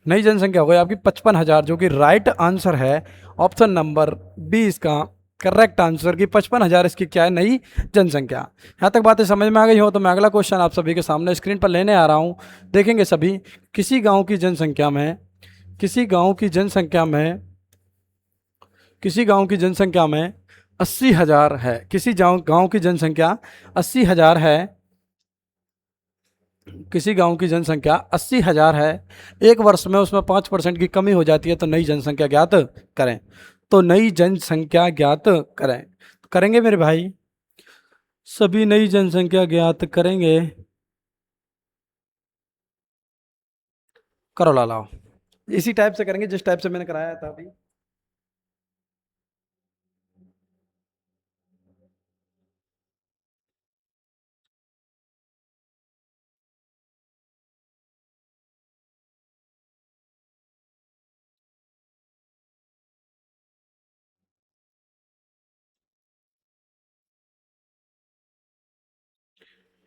नई जनसंख्या हो गई आपकी 55,000, जो कि राइट आंसर है, ऑप्शन नंबर बी इसका करेक्ट आंसर की 55,000 इसकी क्या है, नई जनसंख्या। यहाँ तक बातें समझ में आ गई हो तो मैं अगला क्वेश्चन आप सभी के सामने स्क्रीन पर लेने आ रहा हूँ। देखेंगे सभी, किसी गांव की जनसंख्या में, किसी गांव की जनसंख्या में, किसी गांव की जनसंख्या में 80,000 है, किसी गांव की जनसंख्या 80,000 है, किसी गांव की जनसंख्या 80,000 है, एक वर्ष में उसमें 5% की कमी हो जाती है, तो नई जनसंख्या ज्ञात करें। तो नई जनसंख्या ज्ञात करें, करेंगे मेरे भाई, सभी नई जनसंख्या ज्ञात करेंगे। करो लाओ, इसी टाइप से करेंगे जिस टाइप से मैंने कराया था अभी।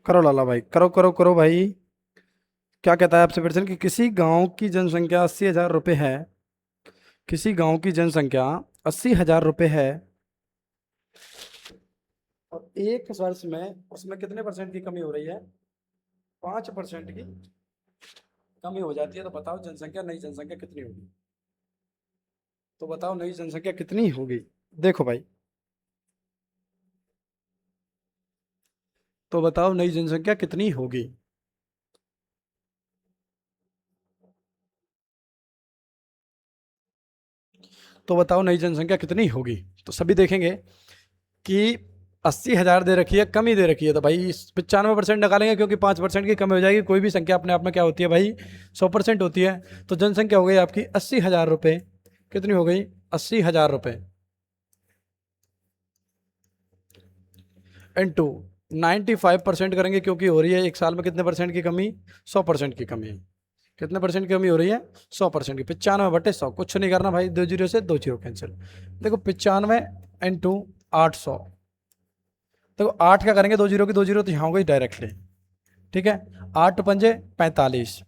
करो लाला भाई, करो करो करो भाई। क्या कहता है आपसे प्रश्न कि किसी गांव की जनसंख्या 80,000 रुपये है, किसी गांव की जनसंख्या 80,000 रुपये है, और एक वर्ष में उसमें कितने परसेंट की कमी हो रही है? 5% की कमी हो जाती है, तो बताओ जनसंख्या, नई जनसंख्या कितनी होगी? तो बताओ नई जनसंख्या कितनी होगी? देखो भाई, तो बताओ नई जनसंख्या कितनी होगी? तो बताओ नई जनसंख्या कितनी होगी? तो सभी देखेंगे कि 80,000 दे रखी है, कमी दे रखी है, तो भाई 95% निकालेंगे, क्योंकि 5% की कमी हो जाएगी। कोई भी संख्या अपने आप में क्या होती है भाई? 100% होती है। तो जनसंख्या हो गई आपकी 80,000 रुपये। कितनी हो गई? 80,000 रुपये इंटू 95% करेंगे, क्योंकि हो रही है एक साल में कितने परसेंट की कमी? 100% की कमी। कितने परसेंट की कमी हो रही है? 100% की। 95/100, कुछ नहीं करना भाई, 2 जीरो से 2 जीरो कैंसिल। देखो 95 इंटू 800, देखो 8 क्या करेंगे, 2 जीरो की 2 जीरो तो यहाँ हो गई डायरेक्टली। ठीक है, 8 × 5 = 45,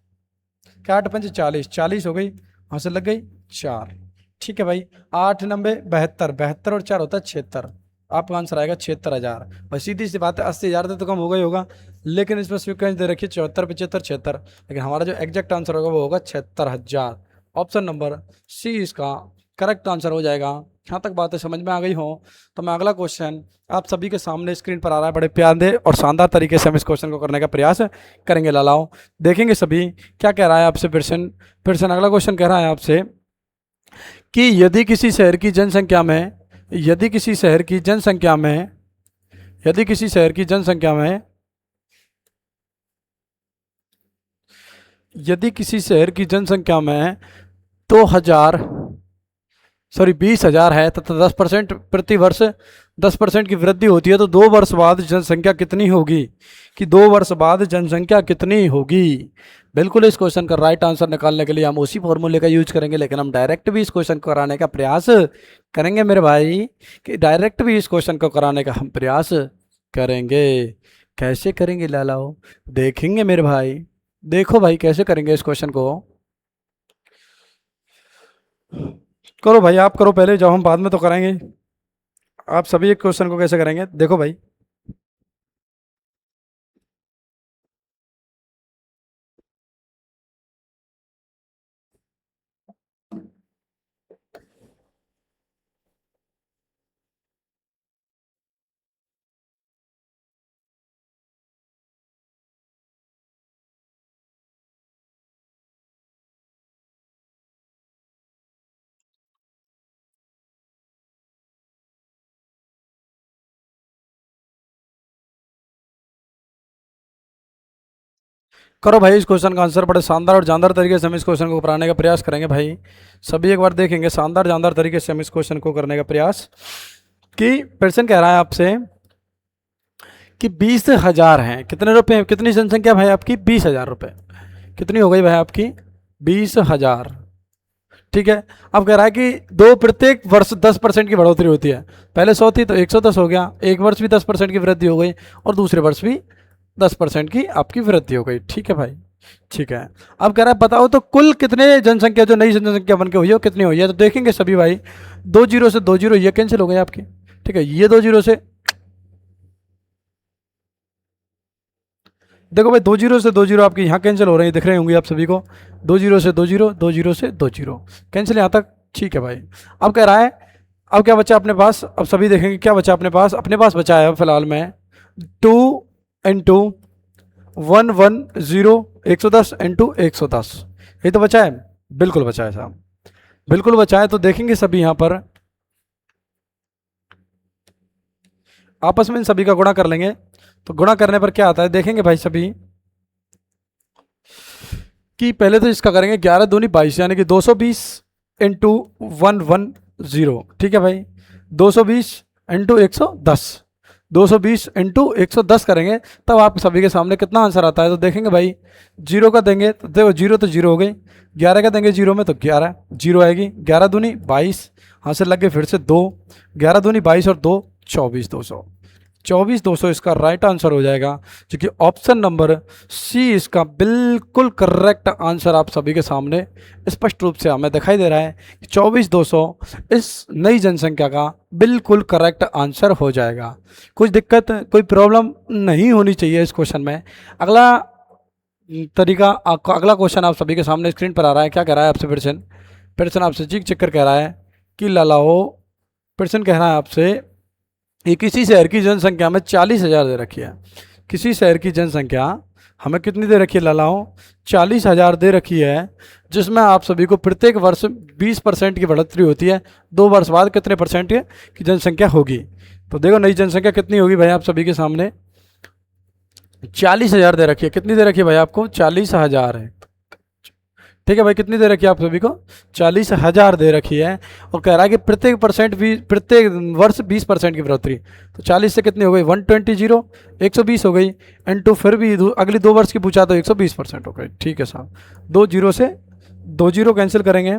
क्या 8 × 5 = 40, 40 हो गई, वहाँ से लग गई 4। ठीक है भाई, 8×9 = 72, 72 और 4 होता है 76। आपका आंसर आएगा 76,000। भाई सीधी सी बात है, 80,000 से तो कम होगा ही होगा, लेकिन इसमें सीक्वेंस दे रखिए 74, 75, 76, लेकिन हमारा जो एग्जैक्ट आंसर होगा वो होगा 76,000। ऑप्शन नंबर सी इसका करेक्ट आंसर हो जाएगा। यहाँ तक बातें समझ में आ गई हो तो मैं अगला क्वेश्चन आप सभी के सामने स्क्रीन पर आ रहा है, बड़े प्यार दे और शानदार तरीके से हम इस क्वेश्चन को करने का प्रयास करेंगे। लालाओ देखेंगे सभी क्या कह रहा है आपसे प्रश्न। प्रश्न अगला क्वेश्चन कह रहा है आपसे कि यदि किसी शहर की जनसंख्या में, यदि किसी शहर की जनसंख्या में, यदि किसी शहर की जनसंख्या में, यदि किसी शहर की जनसंख्या में 2,000 सॉरी 20,000 है तथा 10% प्रति वर्ष 10% की वृद्धि होती है, तो 2 वर्ष बाद जनसंख्या कितनी होगी? कि 2 वर्ष बाद जनसंख्या कितनी होगी? बिल्कुल, इस क्वेश्चन का राइट आंसर निकालने के लिए हम उसी फॉर्मूले का यूज करेंगे, लेकिन हम डायरेक्ट भी इस क्वेश्चन को कराने का प्रयास करेंगे मेरे भाई, कि डायरेक्ट भी इस क्वेश्चन को कराने का हम प्रयास करेंगे। कैसे करेंगे लालाओ? देखेंगे मेरे भाई, देखो भाई कैसे करेंगे इस क्वेश्चन को। करो भाई, आप करो पहले, जब हम बाद में तो कराएंगे। आप सभी एक क्वेश्चन को कैसे करेंगे देखो भाई। करो भाई, इस क्वेश्चन का आंसर बड़े शानदार और जानदार तरीके से हम इस क्वेश्चन को कराने का प्रयास करेंगे भाई। सभी एक बार देखेंगे शानदार जानदार तरीके से हम इस क्वेश्चन को करने का प्रयास। कि प्रश्न कह रहा है आपसे कि 20,000 हैं, कितने रुपए, कितनी जनसंख्या भाई आपकी? 20,000 रुपये। कितनी हो गई भाई आपकी? 20,000। ठीक है, अब कह रहा है कि दो प्रत्येक वर्ष 10% की बढ़ोतरी होती है। पहले 100 थी तो 110 हो गया, एक वर्ष भी 10% की वृद्धि हो गई, और दूसरे वर्ष भी 10% की आपकी वृद्धि हो गई। ठीक है भाई, ठीक है। अब कह रहा है बताओ तो कुल कितने जनसंख्या जो नई जनसंख्या बन के हुई है वो कितनी हुई है? तो देखेंगे सभी भाई, 2 जीरो से 2 जीरो ये कैंसिल हो गई आपकी। ठीक है, ये 2 जीरो से, देखो भाई 2 जीरो से 2 जीरो आपकी यहाँ कैंसिल हो रही है, दिख रहे होंगे आप सभी को। 2 जीरो से 2 जीरो, 2 जीरो से 2 जीरो कैंसिल यहाँ तक। ठीक है भाई, अब कह रहा है अब क्या बचा अपने पास? अब सभी देखेंगे क्या बचा अपने पास। अपने पास बचा है फिलहाल में 2 इंटू 110 110 इंटू 110, यही तो बचा है। बिल्कुल बचा है साहब, बिल्कुल बचा है। तो देखेंगे सभी यहाँ पर आपस में इन सभी का गुणा कर लेंगे। तो गुणा करने पर क्या आता है देखेंगे भाई सभी, कि पहले तो इसका करेंगे 11 दूनी 22, यानी कि 220 इंटू 110। ठीक है भाई, 220 इंटू 110, 220 इंटू 110 करेंगे तब आप सभी के सामने कितना आंसर आता है। तो देखेंगे भाई, जीरो का देंगे तो देखो जीरो तो जीरो हो गई, 11 का देंगे जीरो में तो 11 जीरो आएगी, 11 दूनी 22, हाँ से लग गए फिर से 2, 11 दूनी 22 और 2 24 200, 24 200 इसका राइट आंसर हो जाएगा, जो कि ऑप्शन नंबर सी इसका बिल्कुल करेक्ट आंसर आप सभी के सामने स्पष्ट रूप से हमें दिखाई दे रहा है कि 24 200 इस नई जनसंख्या का बिल्कुल करेक्ट आंसर हो जाएगा। कुछ दिक्कत कोई प्रॉब्लम नहीं होनी चाहिए इस क्वेश्चन में। अगला तरीका आपका, अगला क्वेश्चन आप सभी के सामने स्क्रीन पर आ रहा है। क्या कह रहा है आपसे प्रश्न आपसे चीख कर कह रहा है कि लालाओ, प्रश्न कह रहा है आपसे ये किसी शहर की जनसंख्या में 40,000 दे रखी है। किसी शहर की जनसंख्या हमें कितनी दे रखी है लालाओं, 40,000 दे रखी है, जिसमें आप सभी को प्रत्येक वर्ष 20% की बढ़ोतरी होती है। 2 वर्ष बाद कितने परसेंट की जनसंख्या होगी। तो देखो नई जनसंख्या कितनी होगी भाई आप सभी के सामने, 40,000 दे रखी है। कितनी दे रखी है भाई आपको, 40,000 है। ठीक है भाई, कितनी दे रखी है आप सभी को, 40,000 दे रखी है। और कह रहा है कि प्रत्येक वर्ष 20% की बढ़ोतरी। तो 40 से कितनी हो गई, 120 120 हो गई, इंटू फिर भी अगली 2 वर्ष की पूछा तो 120% हो गई। ठीक है साहब, 2 जीरो से 2 जीरो कैंसिल करेंगे,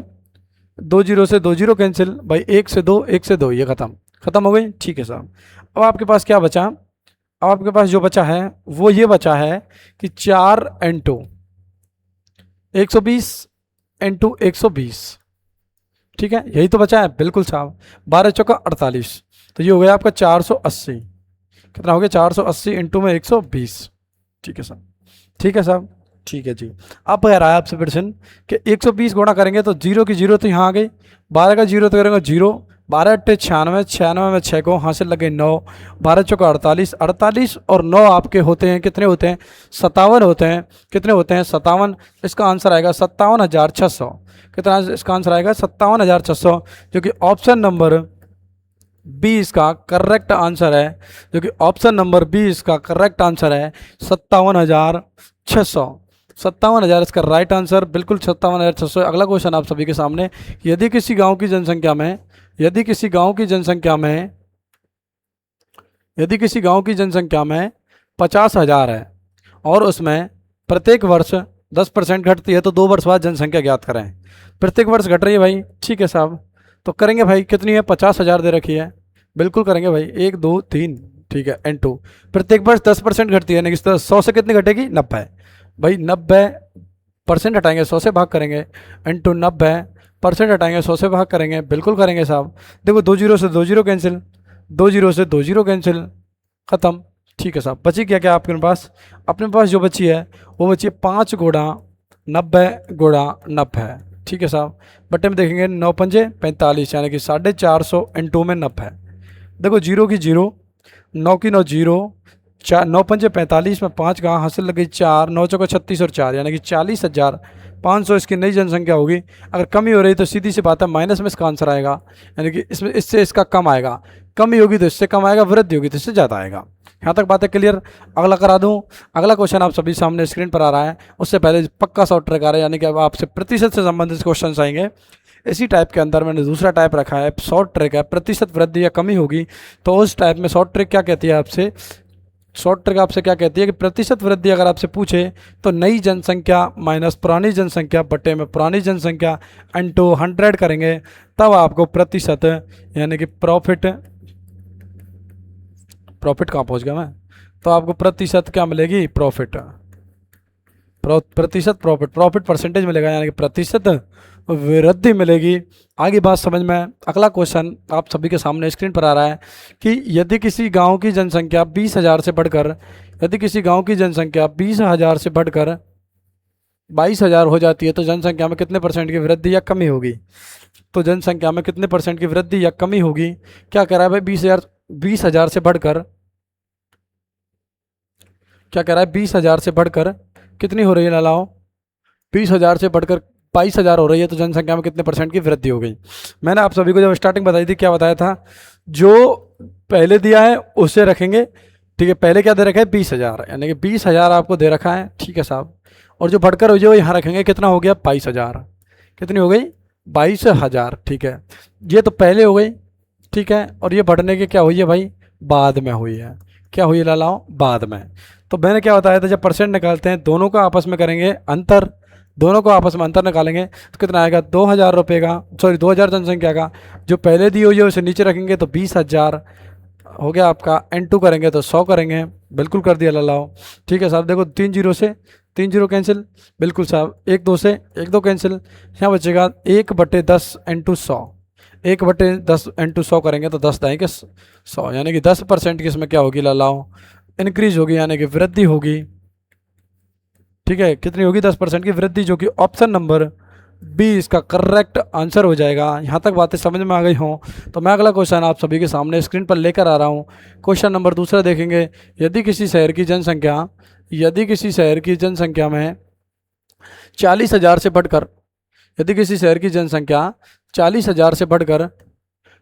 2 जीरो से 2 जीरो कैंसिल भाई, 1 से 2 1 से 2, ये खत्म हो गई। ठीक है साहब, अब आपके पास क्या बचा, अब आपके पास जो बचा है वो ये बचा है कि 4 इंटू 120 इंटू 120। ठीक है, यही तो बचा है बिल्कुल साहब, 12 चौका 48, तो ये हो गया आपका 480। कितना हो गया, 480 इंटू में 120। ठीक है साहब, ठीक है साहब, ठीक है जी। अब कह रहा है आपसे प्रश्न कि 120 गुणा करेंगे तो जीरो की जीरो तो यहाँ आ गई, 12 का जीरो तो करेंगे जीरो, 12 अट्ठे 96, 96 में 6 को हासिल लगे 9, 12 चौका 48, 48 और 9 आपके होते हैं कितने होते हैं, 57 होते हैं। कितने होते हैं, 57। इसका आंसर आएगा 57,600। कितना इसका आंसर आएगा, 57,600, जो कि ऑप्शन नंबर बी इसका करेक्ट आंसर है, जो कि ऑप्शन नंबर बी इसका करेक्ट आंसर है, 57,600। 57,000 इसका राइट आंसर, बिल्कुल 57,600। अगला क्वेश्चन आप सभी के सामने, यदि किसी गांव की जनसंख्या में, यदि किसी गांव की जनसंख्या में, यदि किसी गांव की जनसंख्या में 50,000 है और उसमें प्रत्येक वर्ष 10% घटती है, तो 2 वर्ष बाद जनसंख्या ज्ञात करें। प्रत्येक वर्ष घट रही है भाई, ठीक है साहब, तो करेंगे भाई, कितनी है, 50,000 दे रखी है, बिल्कुल करेंगे भाई, 1 2 3, ठीक है, N2। प्रत्येक वर्ष 10% घटती है, यानी कि 100 से कितनी घटेगी, 90 भाई, 90% हटाएंगे, 100 से भाग करेंगे, N2 90% हटाएंगे, 100 से भाग करेंगे, बिल्कुल करेंगे साहब। देखो 2 जीरो से 2 जीरो कैंसिल, 2 जीरो से 2 जीरो कैंसिल, ख़त्म। ठीक है साहब, बची क्या क्या आपके पास, अपने पास जो बची है वो बची है 5 गुणा 90 गुणा 90 है। ठीक है साहब, बटे में देखेंगे 9 पंजे 45, यानी कि 450 इंटू में 90। देखो जीरो की जीरो, 9 की 9 जीरो, 9 पंजे 45 में 5 कहाँ हासिल लग गई 4, 9 चौका 36 और 4, यानी कि 40,500 इसकी नई जनसंख्या होगी। अगर कमी हो रही तो सीधी सी बात है माइनस में इसका आंसर आएगा, यानी कि इसमें इससे इसका कम आएगा, कमी होगी तो इससे कम आएगा, वृद्धि होगी तो इससे ज़्यादा आएगा। यहाँ तक बातें क्लियर। अगला करा दूँ, अगला क्वेश्चन आप सभी सामने स्क्रीन पर आ रहा है, उससे पहले पक्का शॉर्ट ट्रिक आ रहा है, यानी कि अब आपसे प्रतिशत से संबंधित क्वेश्चन आएंगे। इसी टाइप के अंदर मैंने दूसरा टाइप रखा है, शॉर्ट ट्रिक है, प्रतिशत वृद्धि या कमी होगी। तो उस टाइप में शॉर्ट ट्रिक क्या कहती है आपसे, शॉर्ट ट्रिक आपसे क्या कहती है कि प्रतिशत वृद्धि अगर आपसे पूछे तो नई जनसंख्या माइनस पुरानी जनसंख्या बटे में पुरानी जनसंख्या इंटू 100 करेंगे, तब आपको प्रतिशत यानी कि प्रॉफिट कहाँ पहुंच गया मैं, तो आपको प्रतिशत क्या मिलेगी, प्रतिशत प्रॉफिट परसेंटेज मिलेगा, यानी कि प्रतिशत वृद्धि मिलेगी। आगे बात समझ में। अगला क्वेश्चन आप सभी के सामने स्क्रीन पर आ रहा है कि यदि किसी गांव की जनसंख्या 20,000 से बढ़कर, यदि किसी गांव की जनसंख्या 20,000 से बढ़कर 22,000 हो जाती है तो जनसंख्या में कितने परसेंट की वृद्धि या कमी होगी। तो जनसंख्या में कितने परसेंट की वृद्धि या कमी होगी, क्या कह रहा है भाई, 20,000 से बढ़कर क्या कह रहा है, 20,000 से बढ़कर कितनी हो रही है लालाओ, 20,000 से बढ़कर 22,000 हो रही है, तो जनसंख्या में कितने परसेंट की वृद्धि हो गई। मैंने आप सभी को जब स्टार्टिंग बताई थी क्या बताया था, जो पहले दिया है उसे रखेंगे, ठीक है। पहले क्या दे रखा है, 20,000, यानी कि 20,000 आपको दे रखा है, ठीक है साहब। और जो बढ़कर हो जो यहाँ रखेंगे, कितना हो गया, 22,000, कितनी हो गई, 22,000, ठीक है। ये तो पहले हो गई, ठीक है। और ये बढ़ने की क्या हुई है भाई, बाद में हुई है, क्या हुई है लालाओ, बाद में। तो मैंने क्या बताया था, जब परसेंट निकालते हैं दोनों का आपस में करेंगे अंतर, दोनों को आपस में अंतर निकालेंगे तो कितना आएगा, 2,000 रुपये का, सॉरी 2,000 जनसंख्या का, जो पहले दी हुई है उसे नीचे रखेंगे तो 20,000 हो गया आपका, N2 करेंगे तो 100 करेंगे, बिल्कुल कर दिया लालाओ, ठीक है साहब। देखो 3 जीरो से 3 जीरो कैंसिल, बिल्कुल साहब, 1 2 से 1 2 कैंसिल, यहाँ बचेगा 1/10 × 100, 1/10 × 100 करेंगे तो 10 दाएँ के 100, यानी कि 10% की इसमें क्या होगी लालाओ, इंक्रीज होगी, यानी कि वृद्धि होगी, ठीक है। कितनी होगी, 10% की वृद्धि, जो कि ऑप्शन नंबर बी इसका करेक्ट आंसर हो जाएगा। यहाँ तक बातें समझ में आ गई हों तो मैं अगला क्वेश्चन आप सभी के सामने स्क्रीन पर लेकर आ रहा हूँ। क्वेश्चन नंबर दूसरा देखेंगे, यदि किसी शहर की जनसंख्या, यदि किसी शहर की जनसंख्या में 40,000 से बढ़कर, यदि किसी शहर की जनसंख्या 40,000 से बढ़कर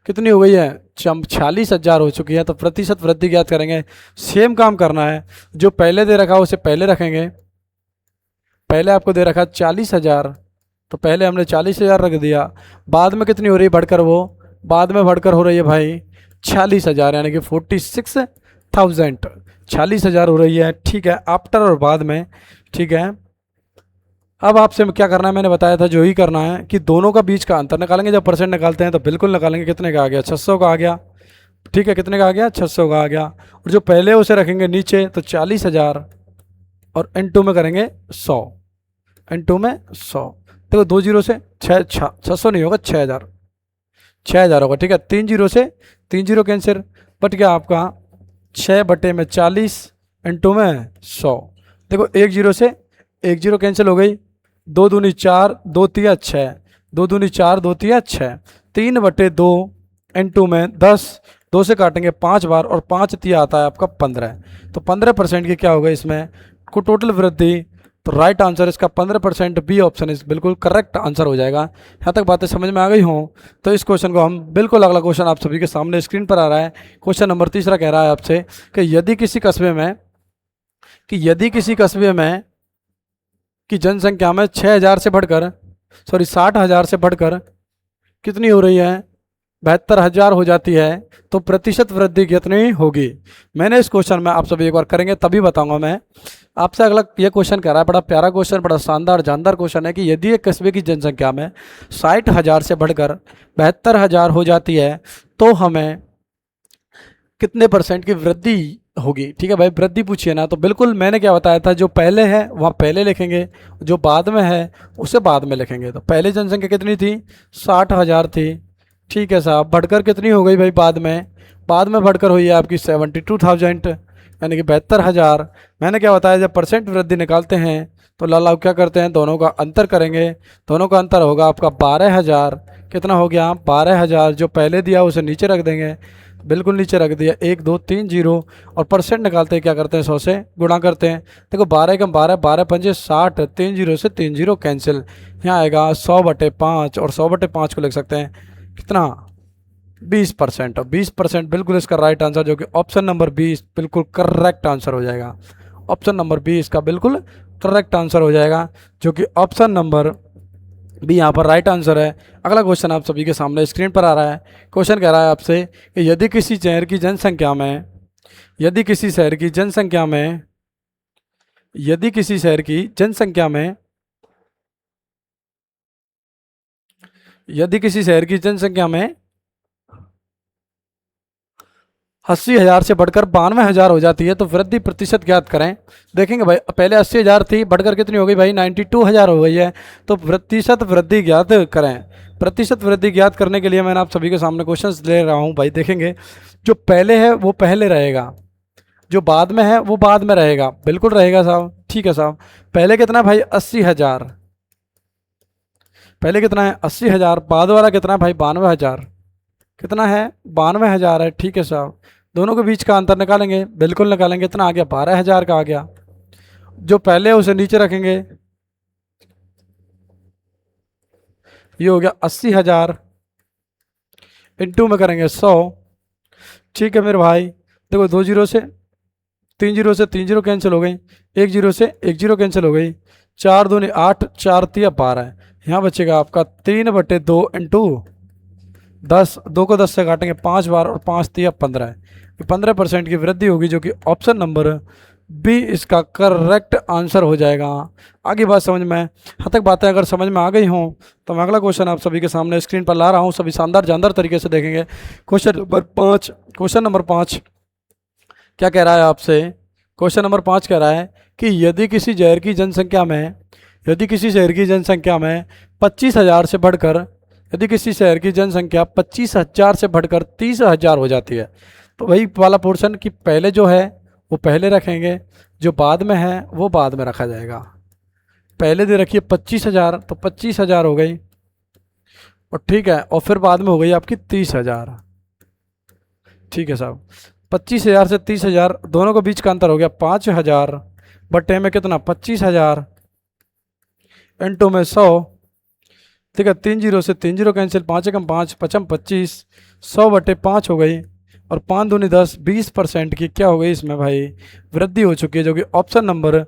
कितनी हो गई है, 46,000 हो चुकी है, तो प्रतिशत वृद्धि ज्ञात करेंगे। सेम काम करना है, जो पहले दे रखा है उसे पहले रखेंगे, पहले आपको दे रखा 40,000, तो पहले हमने 40,000 रख दिया, बाद में कितनी हो रही है बढ़कर, वो बाद में बढ़कर हो रही है भाई 46,000, यानी कि 46,000, 46,000 हो रही है, ठीक है, आफ्टर और बाद में, ठीक है। अब आपसे क्या करना है, मैंने बताया था जो ही करना है कि दोनों का बीच का अंतर निकालेंगे। जब परसेंट निकालते हैं तो बिल्कुल निकालेंगे, कितने का आ गया, 600 का आ गया, ठीक है, कितने का आ गया, 600 का आ गया। और जो पहले उसे रखेंगे नीचे तो 40,000, और N2 में करेंगे 100, N2 में 100, देखो 2 जीरो से 600 नहीं होगा, 6,000, 6,000 होगा, ठीक है। 3 जीरो से 3 जीरो कैंसिल, बट गया आपका 6/40, N2 में 100, देखो 1 जीरो से 1 जीरो कैंसिल हो गई, 2 दूनी 4, 2 तिया 6, 2 दूनी 4, 2 तिया 6, 3/2, N2 में 10, 2 से काटेंगे 5 बार, और 5 तिया आता है आपका 15, तो 15% की क्या होगा इसमें को टोटल वृद्धि। तो राइट आंसर इसका 15%, बी ऑप्शन इस बिल्कुल करेक्ट आंसर हो जाएगा। यहाँ तक बातें समझ में आ गई हों तो इस क्वेश्चन को हम बिल्कुल, अगला क्वेश्चन आप सभी के सामने स्क्रीन पर आ रहा है। क्वेश्चन नंबर तीसरा कह रहा है आपसे कि यदि किसी कस्बे में, कि यदि किसी कस्बे में की जनसंख्या में 6,000 से बढ़कर, सॉरी 60,000 से बढ़कर कितनी हो रही है, 72,000 हो जाती है, तो प्रतिशत वृद्धि कितनी होगी। मैंने इस क्वेश्चन में आप सभी एक बार करेंगे तभी बताऊंगा मैं आपसे। अगला ये क्वेश्चन कह रहा है, बड़ा प्यारा क्वेश्चन, बड़ा शानदार जानदार क्वेश्चन है कि यदि एक कस्बे की जनसंख्या में 60,000 से बढ़कर 72,000 हो जाती है तो हमें कितने परसेंट की वृद्धि होगी। ठीक है भाई, वृद्धि पूछिए ना, तो बिल्कुल मैंने क्या बताया था, जो पहले है वहाँ पहले लिखेंगे, जो बाद में है उसे बाद में लिखेंगे। तो पहले जनसंख्या कितनी थी, 60,000 थी, ठीक है साहब। बढ़कर कितनी हो गई भाई बाद में, बाद में बढ़कर हुई है आपकी 72,000, यानी कि 72,000। मैंने क्या बताया, जब परसेंट वृद्धि निकालते हैं तो लालाव क्या करते हैं, दोनों का अंतर करेंगे, दोनों का अंतर होगा आपका 12,000। कितना हो गया, 12,000, जो पहले दिया उसे नीचे रख देंगे, बिल्कुल नीचे रख दिया, 1 2 3 जीरो, और परसेंट निकालते हैं क्या करते हैं, 100 से गुणा करते हैं। देखो 12 कम 12, 12 पंजे 60, 3 जीरो से 3 जीरो कैंसिल, यहाँ आएगा 100/5, और 100/5 को लिख सकते हैं कितना, 20%, और 20% बिल्कुल इसका राइट आंसर, जो कि ऑप्शन नंबर 20 बिल्कुल करेक्ट आंसर हो जाएगा। ऑप्शन नंबर 20 इसका बिल्कुल करेक्ट आंसर हो जाएगा, जो कि ऑप्शन नंबर बी यहाँ पर राइट आंसर है। अगला क्वेश्चन आप सभी के सामने स्क्रीन पर आ रहा है। क्वेश्चन कह रहा है आपसे कि यदि किसी शहर की जनसंख्या में, यदि किसी शहर की जनसंख्या में, यदि किसी शहर की जनसंख्या में, यदि किसी शहर की जनसंख्या में 80,000 से बढ़कर 92,000 हो जाती है तो वृद्धि प्रतिशत ज्ञात करें। देखेंगे भाई, पहले 80,000 थी, बढ़कर कितनी हो गई भाई, 92,000 हो गई है, तो प्रतिशत वृद्धि ज्ञात करें। प्रतिशत वृद्धि ज्ञात करने के लिए मैंने आप सभी के सामने क्वेश्चंस ले रहा हूँ भाई। देखेंगे जो पहले है वो पहले रहेगा, जो बाद में है वो बाद में रहेगा, बिल्कुल रहेगा साहब, ठीक है साहब। पहले कितना भाई, 80,000, पहले कितना है 80,000, बाद वाला कितना है भाई, 92,000, कितना है 92,000 है, ठीक है साहब। दोनों के बीच का अंतर निकालेंगे, बिल्कुल निकालेंगे। इतना आ गया 12,000 का आ गया। जो पहले है उसे नीचे रखेंगे, ये हो गया 80,000। इंटू में करेंगे 100। ठीक है मेरे भाई, देखो 2 जीरो से 3 जीरो से 3 जीरो कैंसिल हो गई, 1 जीरो से 1 जीरो कैंसिल हो गई, 4 दूनी 8, 4 तिया 12। यहाँ बचेगा आपका 3/2 इंटू 10, 2 को 10 से काटेंगे 5 बार, और 5 तिया 15। 15% की वृद्धि होगी, जो कि ऑप्शन नंबर बी इसका करेक्ट आंसर हो जाएगा। आगे बात समझ में, यहाँ तक बातें अगर समझ में आ गई हों तो मैं अगला क्वेश्चन आप सभी के सामने स्क्रीन पर ला रहा हूँ, सभी शानदार जानदार तरीके से देखेंगे। क्वेश्चन नंबर 5 क्या कह रहा है आपसे? क्वेश्चन नंबर 5 कह रहा है कि यदि किसी शहर की जनसंख्या में 25,000 से बढ़कर, यदि किसी शहर की जनसंख्या 25,000 से बढ़कर 30,000 हो जाती है, तो वही वाला पोर्शन कि पहले जो है वो पहले रखेंगे, जो बाद में है वो बाद में रखा जाएगा। पहले दे रखिए 25,000, तो 25,000 हो गई, और ठीक है, और फिर बाद में हो गई आपकी 30,000। ठीक है साहब, 25,000 से 30,000 दोनों के बीच का अंतर हो गया 5,000 बटे में कितना 25,000 इंटू में 100। ठीक है, 3 जीरो से 3 जीरो कैंसिल, 5 एकम 5, 5 25, 100 बटे 5 हो गई, और 5 दूनी 10, 20% की क्या हो गई इसमें भाई वृद्धि हो चुकी है, जो कि ऑप्शन नंबर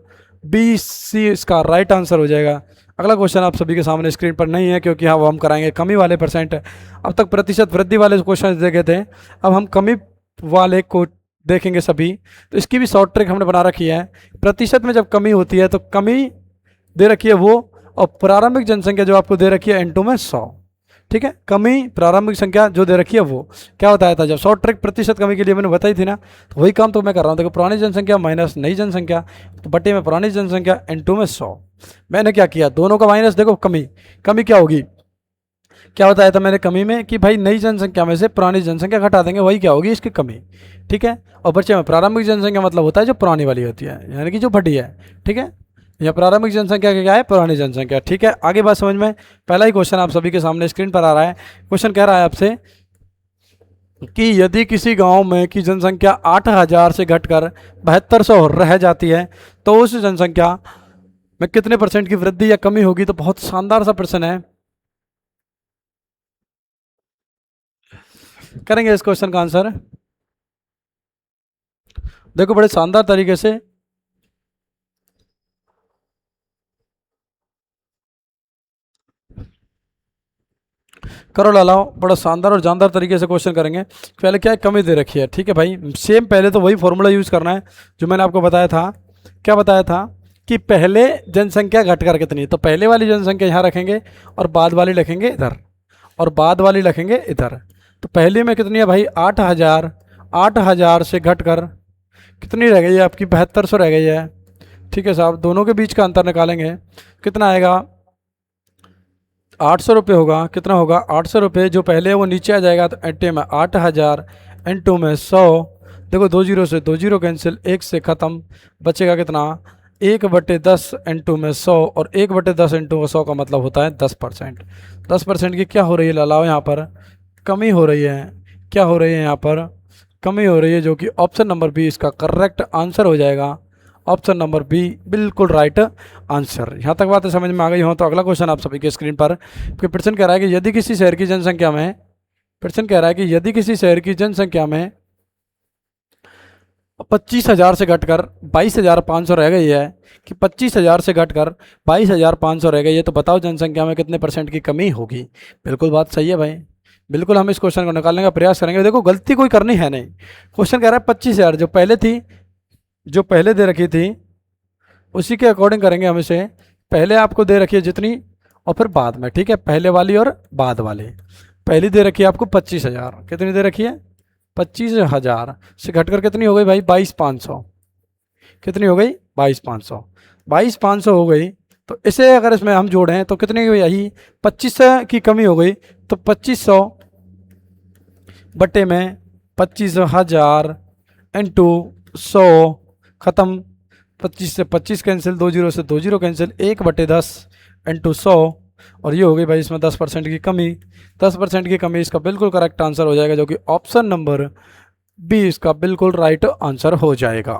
बी सी इसका राइट आंसर हो जाएगा। अगला क्वेश्चन आप सभी के सामने स्क्रीन पर नहीं है, क्योंकि हाँ वो हम कराएंगे कमी वाले परसेंट। अब तक प्रतिशत वृद्धि वाले क्वेश्चन देखे थे, अब हम कमी वाले को देखेंगे सभी। तो इसकी भी शॉर्ट ट्रिक हमने बना रखी है। प्रतिशत में जब कमी होती है तो कमी दे रखी है वो, और प्रारंभिक जनसंख्या जो आपको दे रखी है इंटू में 100। ठीक है, कमी प्रारंभिक संख्या जो दे रखी है वो क्या बताया था, जब शॉर्ट ट्रिक प्रतिशत कमी के लिए मैंने बताई थी ना, तो वही काम तो मैं कर रहा हूँ। देखो, पुरानी जनसंख्या माइनस नई जनसंख्या, तो बटे में पुरानी जनसंख्या इंटू में 100। मैंने क्या किया, दोनों का माइनस, देखो कमी, कमी क्या होगी, क्या बताया था मैंने कमी में कि भाई नई जनसंख्या में से पुरानी जनसंख्या घटा देंगे, वही क्या होगी इसकी कमी। ठीक है, और बच्चे में प्रारंभिक जनसंख्या मतलब होता है जो पुरानी वाली होती है, यानी कि जो बढ़ी है। ठीक है, यह प्रारंभिक जनसंख्या क्या है, पुरानी जनसंख्या। ठीक है, आगे बात समझ में। पहला ही क्वेश्चन आप सभी के सामने स्क्रीन पर आ रहा है। क्वेश्चन कह रहा है आपसे कि यदि किसी गांव में की जनसंख्या 8,000 से घटकर 7200 रह जाती है, तो उस जनसंख्या में कितने परसेंट की वृद्धि या कमी होगी। तो बहुत शानदार सा प्रश्न है, करेंगे इस क्वेश्चन का आंसर। देखो बड़े शानदार तरीके से करो लालाओ, बड़ा शानदार और जानदार तरीके से क्वेश्चन करेंगे। पहले क्या है, कमी दे रखी है। ठीक है भाई, सेम पहले तो वही फॉर्मूला यूज करना है जो मैंने आपको बताया था। क्या बताया था कि पहले जनसंख्या घटकर कितनी, तो पहले वाली जनसंख्या यहाँ रखेंगे और बाद वाली रखेंगे इधर, और बाद वाली रखेंगे इधर। तो पहले में कितनी है भाई 8,000, 8,000 से घटकर कितनी रह गई है आपकी 7200 रह गई है। ठीक है साहब, दोनों के बीच का अंतर निकालेंगे, कितना आएगा 800 रुपये होगा। कितना होगा 800 रुपये, जो पहले है वो नीचे आ जाएगा, तो एंटे में 8,000 इंटू में 100। देखो 2 जीरो से 2 जीरो कैंसिल, 1 से ख़त्म, बचेगा कितना 1/10 इंटू में 100, और 1/10 इंटू में 100 का मतलब होता है 10%। 10% की क्या हो रही है लालाओ, यहाँ पर कमी हो रही है। क्या हो रही है यहाँ पर, कमी हो रही है, जो कि ऑप्शन नंबर बी इसका करेक्ट आंसर हो जाएगा। ऑप्शन नंबर बी बिल्कुल राइट आंसर। यहाँ तक बातें समझ में आ गई हो तो अगला क्वेश्चन आप सभी के स्क्रीन पर। प्रश्न कह रहा है कि यदि किसी शहर की जनसंख्या में, प्रश्न कह रहा है कि यदि किसी शहर की जनसंख्या में 25,000 से घटकर 22,500 रह गई है, कि 25,000 से घटकर 22,500 रह गई है, तो बताओ जनसंख्या में कितने परसेंट की कमी होगी। बिल्कुल बात सही है भाई, बिल्कुल हम इस क्वेश्चन को निकालने का प्रयास करेंगे। देखो गलती कोई करनी है नहीं। क्वेश्चन कह रहा है 25,000 जो पहले थी, जो पहले दे रखी थी उसी के अकॉर्डिंग करेंगे हम इसे। पहले आपको दे रखी है जितनी, और फिर बाद में। ठीक है, पहले वाली और बाद वाली। पहली दे रखी है आपको 25,000, कितनी दे रखी है 25,000 से घटकर कितनी हो गई भाई 22,500। कितनी हो गई 22,500, 22,500 हो गई। तो इसे अगर इसमें हम जोड़ें तो कितनी हुई, यही 25 की कमी हो गई, तो 2500 बटे में 25,000 इंटू 100, ख़त्म। 25 से 25 कैंसिल, 2 जीरो से 2 जीरो कैंसिल, 1/10 इंटू 100, और ये हो गई भाई इसमें 10% की कमी। 10% की कमी इसका बिल्कुल करेक्ट आंसर हो जाएगा, जो कि ऑप्शन नंबर बी इसका बिल्कुल राइट आंसर हो जाएगा।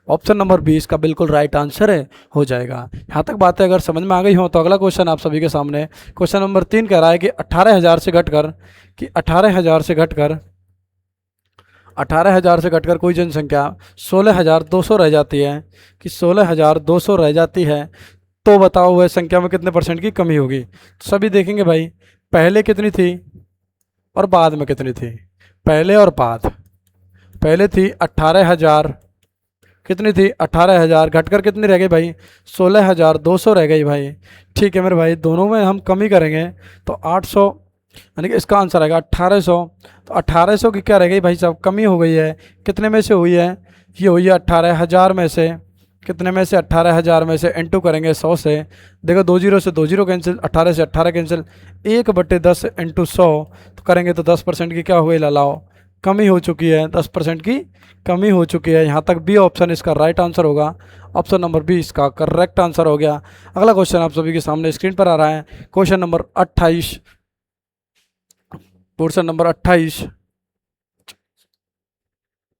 ऑप्शन नंबर बी इसका बिल्कुल राइट आंसर है, हो जाएगा। यहाँ तक बातें अगर समझ में आ गई हो तो अगला क्वेश्चन आप सभी के सामने क्वेश्चन नंबर 3 कह रहा है कि 18,000 से घटकर कि 18,000 से घटकर 18,000 से घटकर कोई जनसंख्या 16,200 रह जाती है, कि 16,200 रह जाती है, तो बताओ वह संख्या में कितने परसेंट की कमी होगी। तो सभी देखेंगे भाई, पहले कितनी थी और बाद में कितनी थी। पहले और बाद, पहले थी 18,000, कितनी थी 18,000, घटकर कितनी रह गई भाई 16,200 रह गई भाई। ठीक है मेरे भाई, दोनों में हम कमी करेंगे तो 800, यानी कि इसका आंसर आएगा 1800। तो 1800 की क्या रह गई भाई साहब, कमी हो गई है। कितने में से हुई है, ये हुई है 18,000 में से। कितने में से, 18,000 में से इंटू करेंगे 100 से। देखो 2 जीरो से 2 जीरो कैंसिल, 18 से 18 कैंसिल, 1/10 इंटू 100 तो करेंगे तो 10% की क्या हो गई लाओ, कमी हो चुकी है। 10% की कमी हो चुकी है। यहाँ तक बी ऑप्शन इसका राइट आंसर होगा। ऑप्शन नंबर बी इसका करेक्ट आंसर हो गया। अगला क्वेश्चन आप सभी के सामने स्क्रीन पर आ रहा है, question number 28, portion number 28,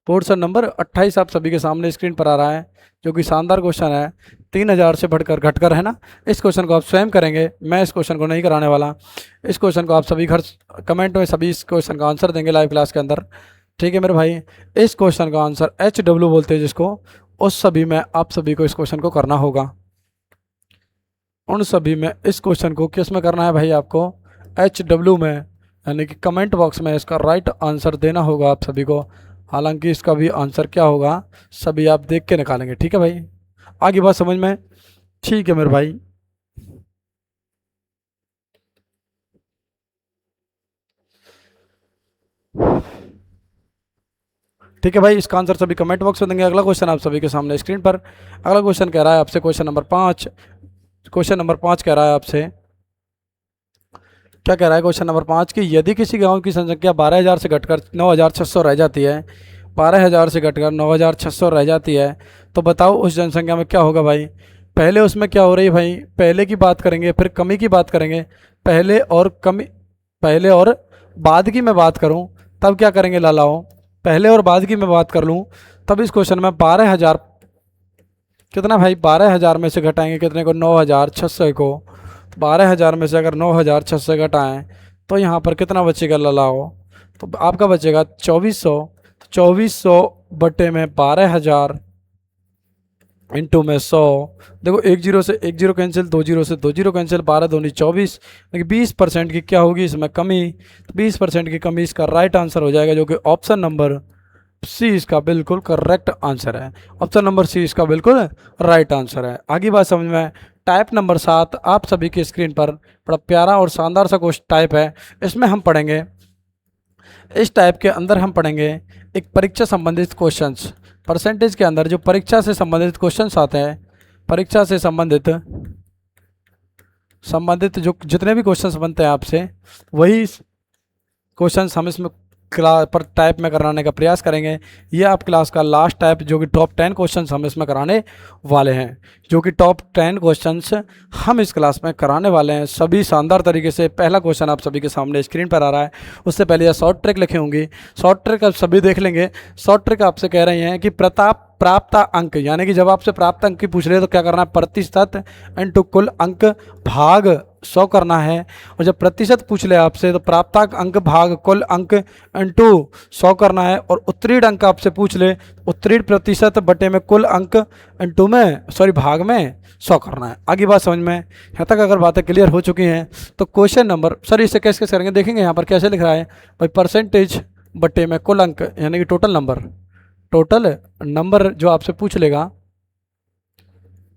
portion number 28 आप सभी के सामने स्क्रीन पर आ रहा है, जो कि शानदार क्वेश्चन है। 3,000 से बढ़कर घटकर, है ना। इस क्वेश्चन को आप स्वयं करेंगे, मैं इस क्वेश्चन को नहीं कराने वाला। इस क्वेश्चन को आप सभी घर कमेंट में सभी इस क्वेश्चन का आंसर देंगे लाइव क्लास के अंदर। ठीक है मेरे भाई, इस क्वेश्चन का आंसर HW बोलते हैं जिसको, उस सभी में आप सभी को इस क्वेश्चन को करना होगा। उन सभी में इस क्वेश्चन को किस में करना है भाई, आपको HW में, यानी कि कमेंट बॉक्स में इसका राइट आंसर देना होगा आप सभी को। हालांकि इसका भी आंसर क्या होगा सभी आप देख के निकालेंगे। ठीक है भाई, आगे बात समझ में। ठीक है मेरे भाई, ठीक है भाई, इसका आंसर सभी कमेंट बॉक्स में देंगे। अगला क्वेश्चन आप सभी के सामने स्क्रीन पर, अगला क्वेश्चन कह रहा है आपसे, क्वेश्चन नंबर 5, क्वेश्चन नंबर 5 कह रहा है आपसे, क्या कह रहा है क्वेश्चन नंबर 5 की यदि किसी गांव की जनसंख्या 12,000 से घटकर 9,600 रह जाती है, 12,000 से घटकर 9,600 रह जाती है, तो बताओ उस जनसंख्या में क्या होगा भाई। पहले उसमें क्या हो रही है भाई, पहले की बात करेंगे फिर कमी की बात करेंगे। पहले और कमी, पहले और बाद की मैं बात करूं तब क्या करेंगे लालाओ, पहले और बाद की मैं बात कर लूं तब इस क्वेश्चन में 12,000 कितना भाई, 12,000 में से घटाएंगे कितने को, 9,600 को। 12,000 में से अगर 9,600 घटाएं तो यहाँ पर कितना बचेगा लालाओ, तो आपका बचेगा 2,400। 2,400 बटे में 12,000 इंटू में 100। देखो 1 जीरो से 1 जीरो कैंसिल, 2 जीरो से 2 जीरो कैंसिल, 12 दूनी 24, लेकिन 20% की क्या होगी इसमें कमी। तो 20% की कमी इसका राइट आंसर हो जाएगा, जो कि ऑप्शन नंबर सी इसका बिल्कुल करेक्ट आंसर है। ऑप्शन नंबर सी इसका बिल्कुल राइट आंसर है। आगे बात समझ में। टाइप नंबर 7 आप सभी की स्क्रीन पर, बड़ा प्यारा और शानदार सा क्वेश्चन टाइप है। इसमें हम पढ़ेंगे, इस टाइप के अंदर हम पढ़ेंगे एक परीक्षा संबंधित क्वेश्चंस। परसेंटेज के अंदर जो परीक्षा से संबंधित क्वेश्चंस आते हैं, परीक्षा से संबंधित जो जितने भी क्वेश्चंस बनते हैं आपसे, वही क्वेश्चंस हम इसमें क्लास पर टाइप में कराने का प्रयास करेंगे। ये आप क्लास का लास्ट टाइप, जो कि टॉप 10 क्वेश्चंस हम इसमें कराने वाले हैं, जो कि टॉप 10 क्वेश्चंस हम इस क्लास में कराने वाले हैं सभी शानदार तरीके से। पहला क्वेश्चन आप सभी के सामने स्क्रीन पर आ रहा है, उससे पहले यह शॉर्ट ट्रिक लिखे होंगी, शॉर्ट ट्रिक आप सभी देख लेंगे। शॉर्ट ट्रिक आपसे कह रही हैं कि प्राप्त अंक, यानी कि जब आपसे प्राप्त अंक की पूछ रहे हैं तो क्या करना है, प्रतिशत इंटू कुल अंक भाग 100 करना है। और जब प्रतिशत पूछ ले आपसे तो प्राप्तांक अंक भाग कुल अंक इंटू 100 करना है। और उत्तीर्ण अंक आपसे पूछ ले, उत्तीर्ण प्रतिशत बटे में कुल अंक इंटू में भाग में 100 करना है। आगे बात समझ में। यहाँ तक अगर बातें क्लियर हो चुकी हैं तो क्वेश्चन नंबर, सर इसे कैसे कैसे करेंगे देखेंगे। यहाँ पर कैसे लिख रहा है भाई, परसेंटेज बटे में कुल अंक, यानी कि टोटल नंबर जो आपसे पूछ लेगा,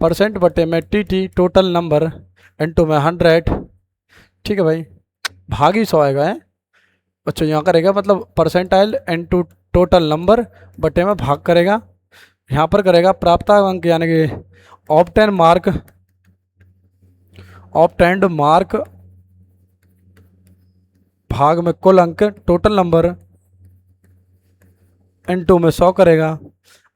परसेंट बटे में TT टोटल नंबर इंटू में 100। ठीक है भाई, भाग ही 100 आएगा है। अच्छा यहाँ करेगा मतलब परसेंटाइल इंटू टोटल नंबर बटे में भाग करेगा। यहाँ पर करेगा प्राप्तांक, यानी कि ऑब्टेन्ड मार्क भाग में कुल अंक टोटल नंबर इंटू में 100 करेगा।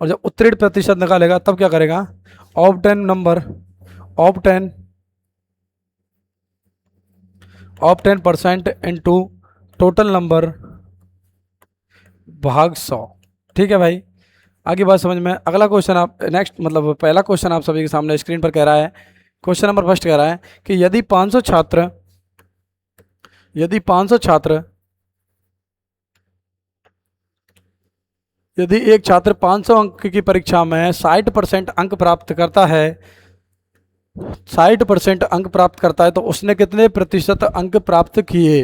और जब उत्तीर्ण प्रतिशत निकालेगा तब क्या करेगा, ऑब्टेन% इंटू टोटल नंबर भाग 100। ठीक है भाई, आगे बात समझ में। अगला क्वेश्चन आप नेक्स्ट मतलब पहला क्वेश्चन आप सभी के सामने स्क्रीन पर कह रहा है। क्वेश्चन नंबर फर्स्ट कह रहा है कि यदि एक छात्र 500 अंक की परीक्षा में 60% अंक प्राप्त करता है, 60% अंक प्राप्त करता है तो उसने कितने प्रतिशत अंक प्राप्त किए।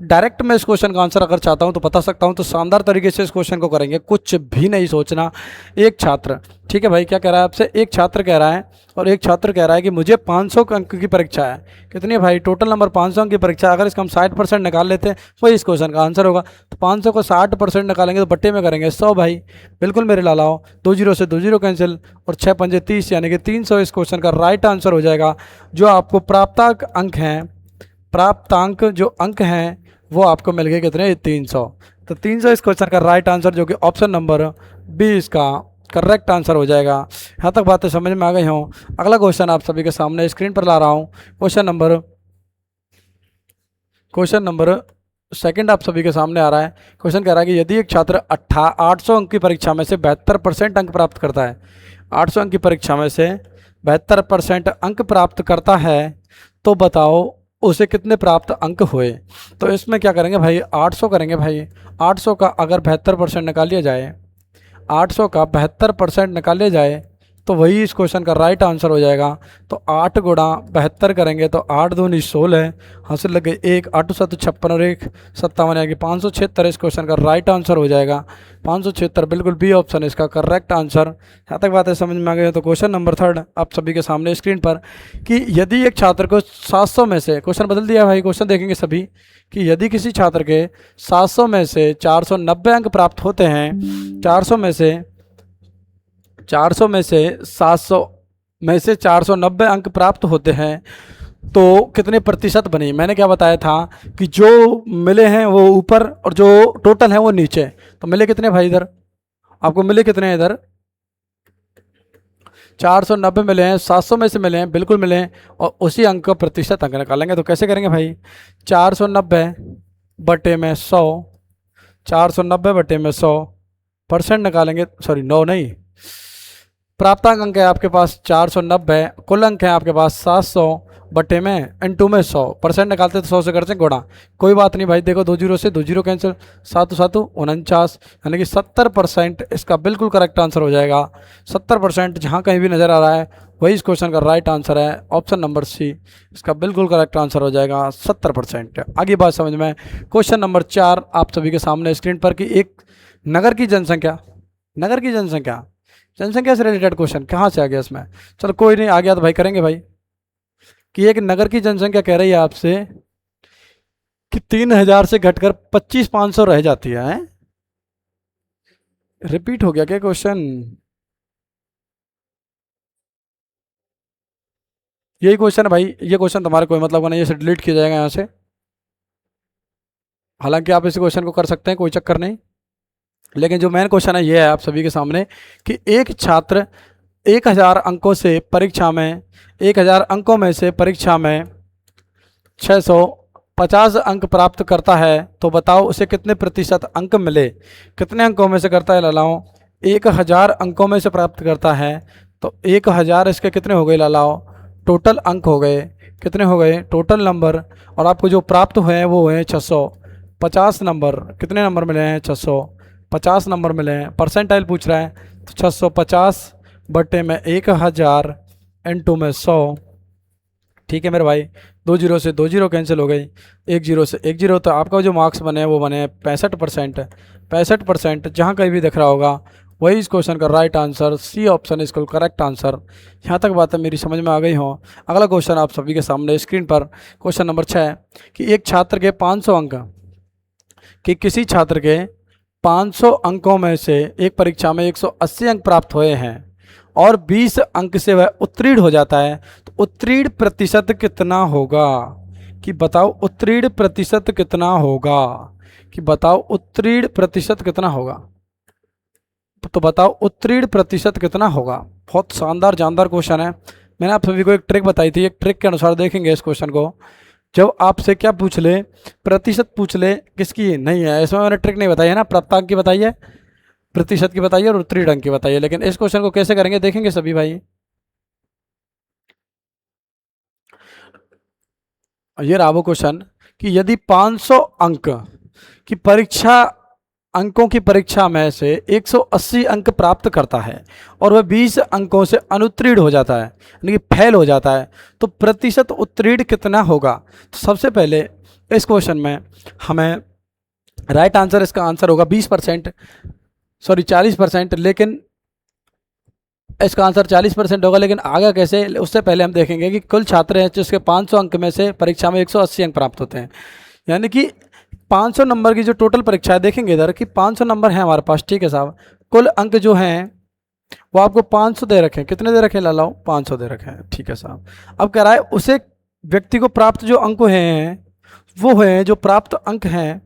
डायरेक्ट मैं इस क्वेश्चन का आंसर अगर चाहता हूं तो बता सकता हूं, तो शानदार तरीके से इस क्वेश्चन को करेंगे, कुछ भी नहीं सोचना। एक छात्र, ठीक है भाई, क्या कह रहा है आपसे, एक छात्र कह रहा है और एक छात्र कह रहा है कि मुझे 500 अंक की परीक्षा है। कितनी है भाई, टोटल नंबर 500 अंक की परीक्षा। अगर इसका हम 60% निकाल लेते हैं वही इस क्वेश्चन का आंसर होगा। तो 500 को 60% निकालेंगे तो बट्टे में करेंगे 100 भाई, बिल्कुल मेरे लालाओ। 2 जीरो से 2 जीरो कैंसिल और 6 पंजे 30 यानी कि 300 इस क्वेश्चन का राइट आंसर हो जाएगा। जो आपको प्राप्तांक अंक हैं, प्राप्तांक जो अंक हैं वो आपको मिल गए कितने, 300। तो 300 इस क्वेश्चन का राइट आंसर जो कि ऑप्शन नंबर बी इसका करेक्ट आंसर हो जाएगा। यहाँ तक बातें समझ में आ गई हों। अगला क्वेश्चन आप सभी के सामने स्क्रीन पर ला रहा हूँ। क्वेश्चन नंबर सेकंड आप सभी के सामने आ रहा है। क्वेश्चन कह रहा है कि यदि एक छात्र 800 अंक की परीक्षा में से 72% अंक प्राप्त करता है, 800 अंक की परीक्षा में से 72% अंक प्राप्त करता है, तो बताओ उसे कितने प्राप्त अंक हुए। तो इसमें क्या करेंगे भाई, 800 करेंगे भाई। 800 का अगर 72% निकाल लिया जाए, 800 का 72% निकाल लिया जाए तो वही इस क्वेश्चन का राइट आंसर हो जाएगा। तो 8 गुणा 72 करेंगे तो 8 दूनी 16, हासिल लगे 1, 8 7 56 और 1 57 यानी कि 576 इस क्वेश्चन का राइट आंसर हो जाएगा। 576 बिल्कुल बी ऑप्शन इसका करेक्ट आंसर। यहाँ तक बातें समझ में आ गई। तो क्वेश्चन नंबर थर्ड आप सभी के सामने स्क्रीन पर कि यदि एक छात्र को 700 में से, क्वेश्चन बदल दिया भाई, क्वेश्चन देखेंगे सभी कि यदि किसी छात्र के 700 में से 490 अंक प्राप्त होते हैं, 400 में से 700 में से 490 अंक प्राप्त होते हैं तो कितने प्रतिशत बने। मैंने क्या बताया था कि जो मिले हैं वो ऊपर और जो टोटल है वो नीचे। तो मिले कितने भाई, इधर आपको मिले कितने हैं, इधर 490 मिले हैं, 700 में से मिले हैं, बिल्कुल मिले हैं, और उसी अंक का प्रतिशत अंक निकालेंगे। तो कैसे करेंगे भाई, 490 बटे में 100, 490 बटे में 100 परसेंट निकालेंगे, सॉरी 9 नहीं, प्राप्तांक अंक है आपके पास 490, कुल अंक है आपके पास 700 बटे में इनटू में 100, परसेंट निकालते तो 100 से करते हैं गुणा। कोई बात नहीं भाई, देखो 2 जीरो से 2 जीरो कैंसिल, 7 7 49 यानी कि 70% इसका बिल्कुल करेक्ट आंसर हो जाएगा। 70% जहाँ कहीं भी नज़र आ रहा है वही इस क्वेश्चन का राइट आंसर है। ऑप्शन नंबर सी इसका बिल्कुल करेक्ट आंसर हो जाएगा 70%। आगे बात समझ में। क्वेश्चन नंबर 4 आप सभी के सामने स्क्रीन पर कि एक नगर की जनसंख्या, जनसंख्या से रिलेटेड क्वेश्चन कहाँ से आ गया इसमें, चलो कोई नहीं, आ गया तो भाई करेंगे भाई। कि एक नगर की जनसंख्या कह रही है आपसे कि 3000 से घटकर 25,500 रह जाती है। रिपीट हो गया क्या क्वेश्चन, यही क्वेश्चन है भाई। ये क्वेश्चन तुम्हारे कोई मतलब का नहीं, इसे डिलीट किया जाएगा यहाँ से। हालांकि आप इस क्वेश्चन को कर सकते हैं, कोई चक्कर नहीं, लेकिन जो मेन क्वेश्चन है ये है आप सभी के सामने कि एक छात्र 1000 अंकों से परीक्षा में 1000 अंकों में से परीक्षा में 650 अंक प्राप्त करता है, तो बताओ उसे कितने प्रतिशत अंक मिले। कितने अंकों में से करता है लालाओ, 1000 अंकों में से प्राप्त करता है तो 1000 इसके कितने हो गए लालाओ, टोटल अंक हो गए, कितने हो गए टोटल नंबर, और आपको जो प्राप्त हुए हैं वो हुए 650 नंबर। कितने नंबर मिले हैं, 650 नंबर मिले हैं। परसेंटाइल पूछ रहा है तो 650 बटे में 1000 इनटू में 100। ठीक है मेरे भाई, 2 जीरो से 2 जीरो कैंसिल हो गई, 1 जीरो से 1 जीरो, तो आपका जो मार्क्स बने वो बने 65%। 65% जहाँ कहीं भी दिख रहा होगा वही इस क्वेश्चन का राइट आंसर, सी ऑप्शन इसका करेक्ट आंसर। यहाँ तक बातें मेरी समझ में आ गई हो। अगला क्वेश्चन आप सभी के सामने स्क्रीन पर क्वेश्चन नंबर 6 कि एक छात्र के 500 अंक, कि किसी छात्र के 500 अंकों में से एक परीक्षा में 180 अंक प्राप्त हुए हैं और 20 अंक से वह उत्तीर्ण हो जाता है, तो उत्तीर्ण प्रतिशत कितना होगा। कि बताओ उत्तीर्ण प्रतिशत कितना होगा, कि बताओ उत्तीर्ण प्रतिशत कितना होगा, तो बताओ उत्तीर्ण प्रतिशत कितना होगा। बहुत शानदार जानदार क्वेश्चन है। मैंने आप सभी को एक ट्रिक बताई थी, एक ट्रिक के अनुसार देखेंगे इस क्वेश्चन को। जब आपसे क्या पूछ ले, प्रतिशत पूछ ले, किसकी नहीं है, इसमें मैंने ट्रिक नहीं बताई है ना, प्राप्तांक की बताई है। प्रतिशत की बताइए और उत्तरीय अंक की बताइए। लेकिन इस क्वेश्चन को कैसे करेंगे देखेंगे सभी भाई। ये रहा वो क्वेश्चन कि यदि 500 अंक की परीक्षा अंकों की परीक्षा में से 180 अंक प्राप्त करता है और वह 20 अंकों से अनुत्तीर्ण हो जाता है, यानी कि फेल हो जाता है, तो प्रतिशत उत्तीर्ण कितना होगा? तो सबसे पहले इस क्वेश्चन में हमें राइट आंसर, इसका आंसर होगा 20%, सॉरी 40%। लेकिन इसका आंसर 40% होगा, लेकिन आगे कैसे, उससे पहले हम देखेंगे कि कुल छात्र हैं जिसके 500 अंक में से परीक्षा में 180 अंक प्राप्त होते हैं, यानी कि 500 नंबर की जो टोटल परीक्षा है, देखेंगे इधर कि 500 नंबर है हमारे पास, ठीक है साहब। कुल अंक जो हैं वो आपको 500 दे रखे हैं। कितने दे रखे हैं लालाओ? 500 दे रखे हैं, ठीक है साहब। अब कह रहा है उसे व्यक्ति को प्राप्त जो अंक हैं वो हैं, जो प्राप्त अंक हैं,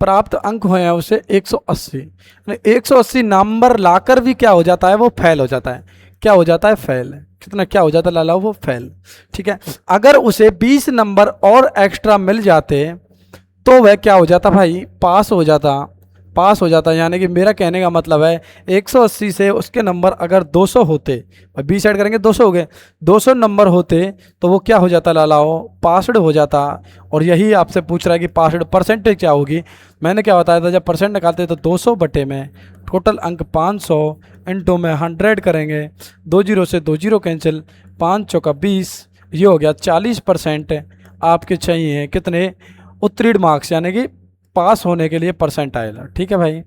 प्राप्त अंक हुए हैं उसे 180, 180 नंबर लाकर भी क्या हो जाता है? वो फेल हो जाता है। क्या हो जाता है? फेल। कितना क्या हो जाता है लाला? वो फेल, ठीक है। अगर उसे 20 नंबर और एक्स्ट्रा मिल जाते तो वह क्या हो जाता भाई? पास हो जाता। पास हो जाता, यानी कि मेरा कहने का मतलब है 180 से उसके नंबर अगर 200 होते, 20 ऐड करेंगे 200 हो गए, 200 नंबर होते तो वो क्या हो जाता लालाओ? पासड हो जाता। और यही आपसे पूछ रहा है कि पासड परसेंटेज क्या होगी। मैंने क्या बताया था, जब परसेंट निकालते तो 200 बटे में टोटल अंक 500 इंटू में 100 करेंगे, 2 जीरो से 2 जीरो कैंसिल, 5 चौका 20, ये हो गया 40% आपके चाहिए कितने? उत्तीर्ण मार्क्स, यानी कि पास होने के लिए परसेंटाइल, ठीक है भाई।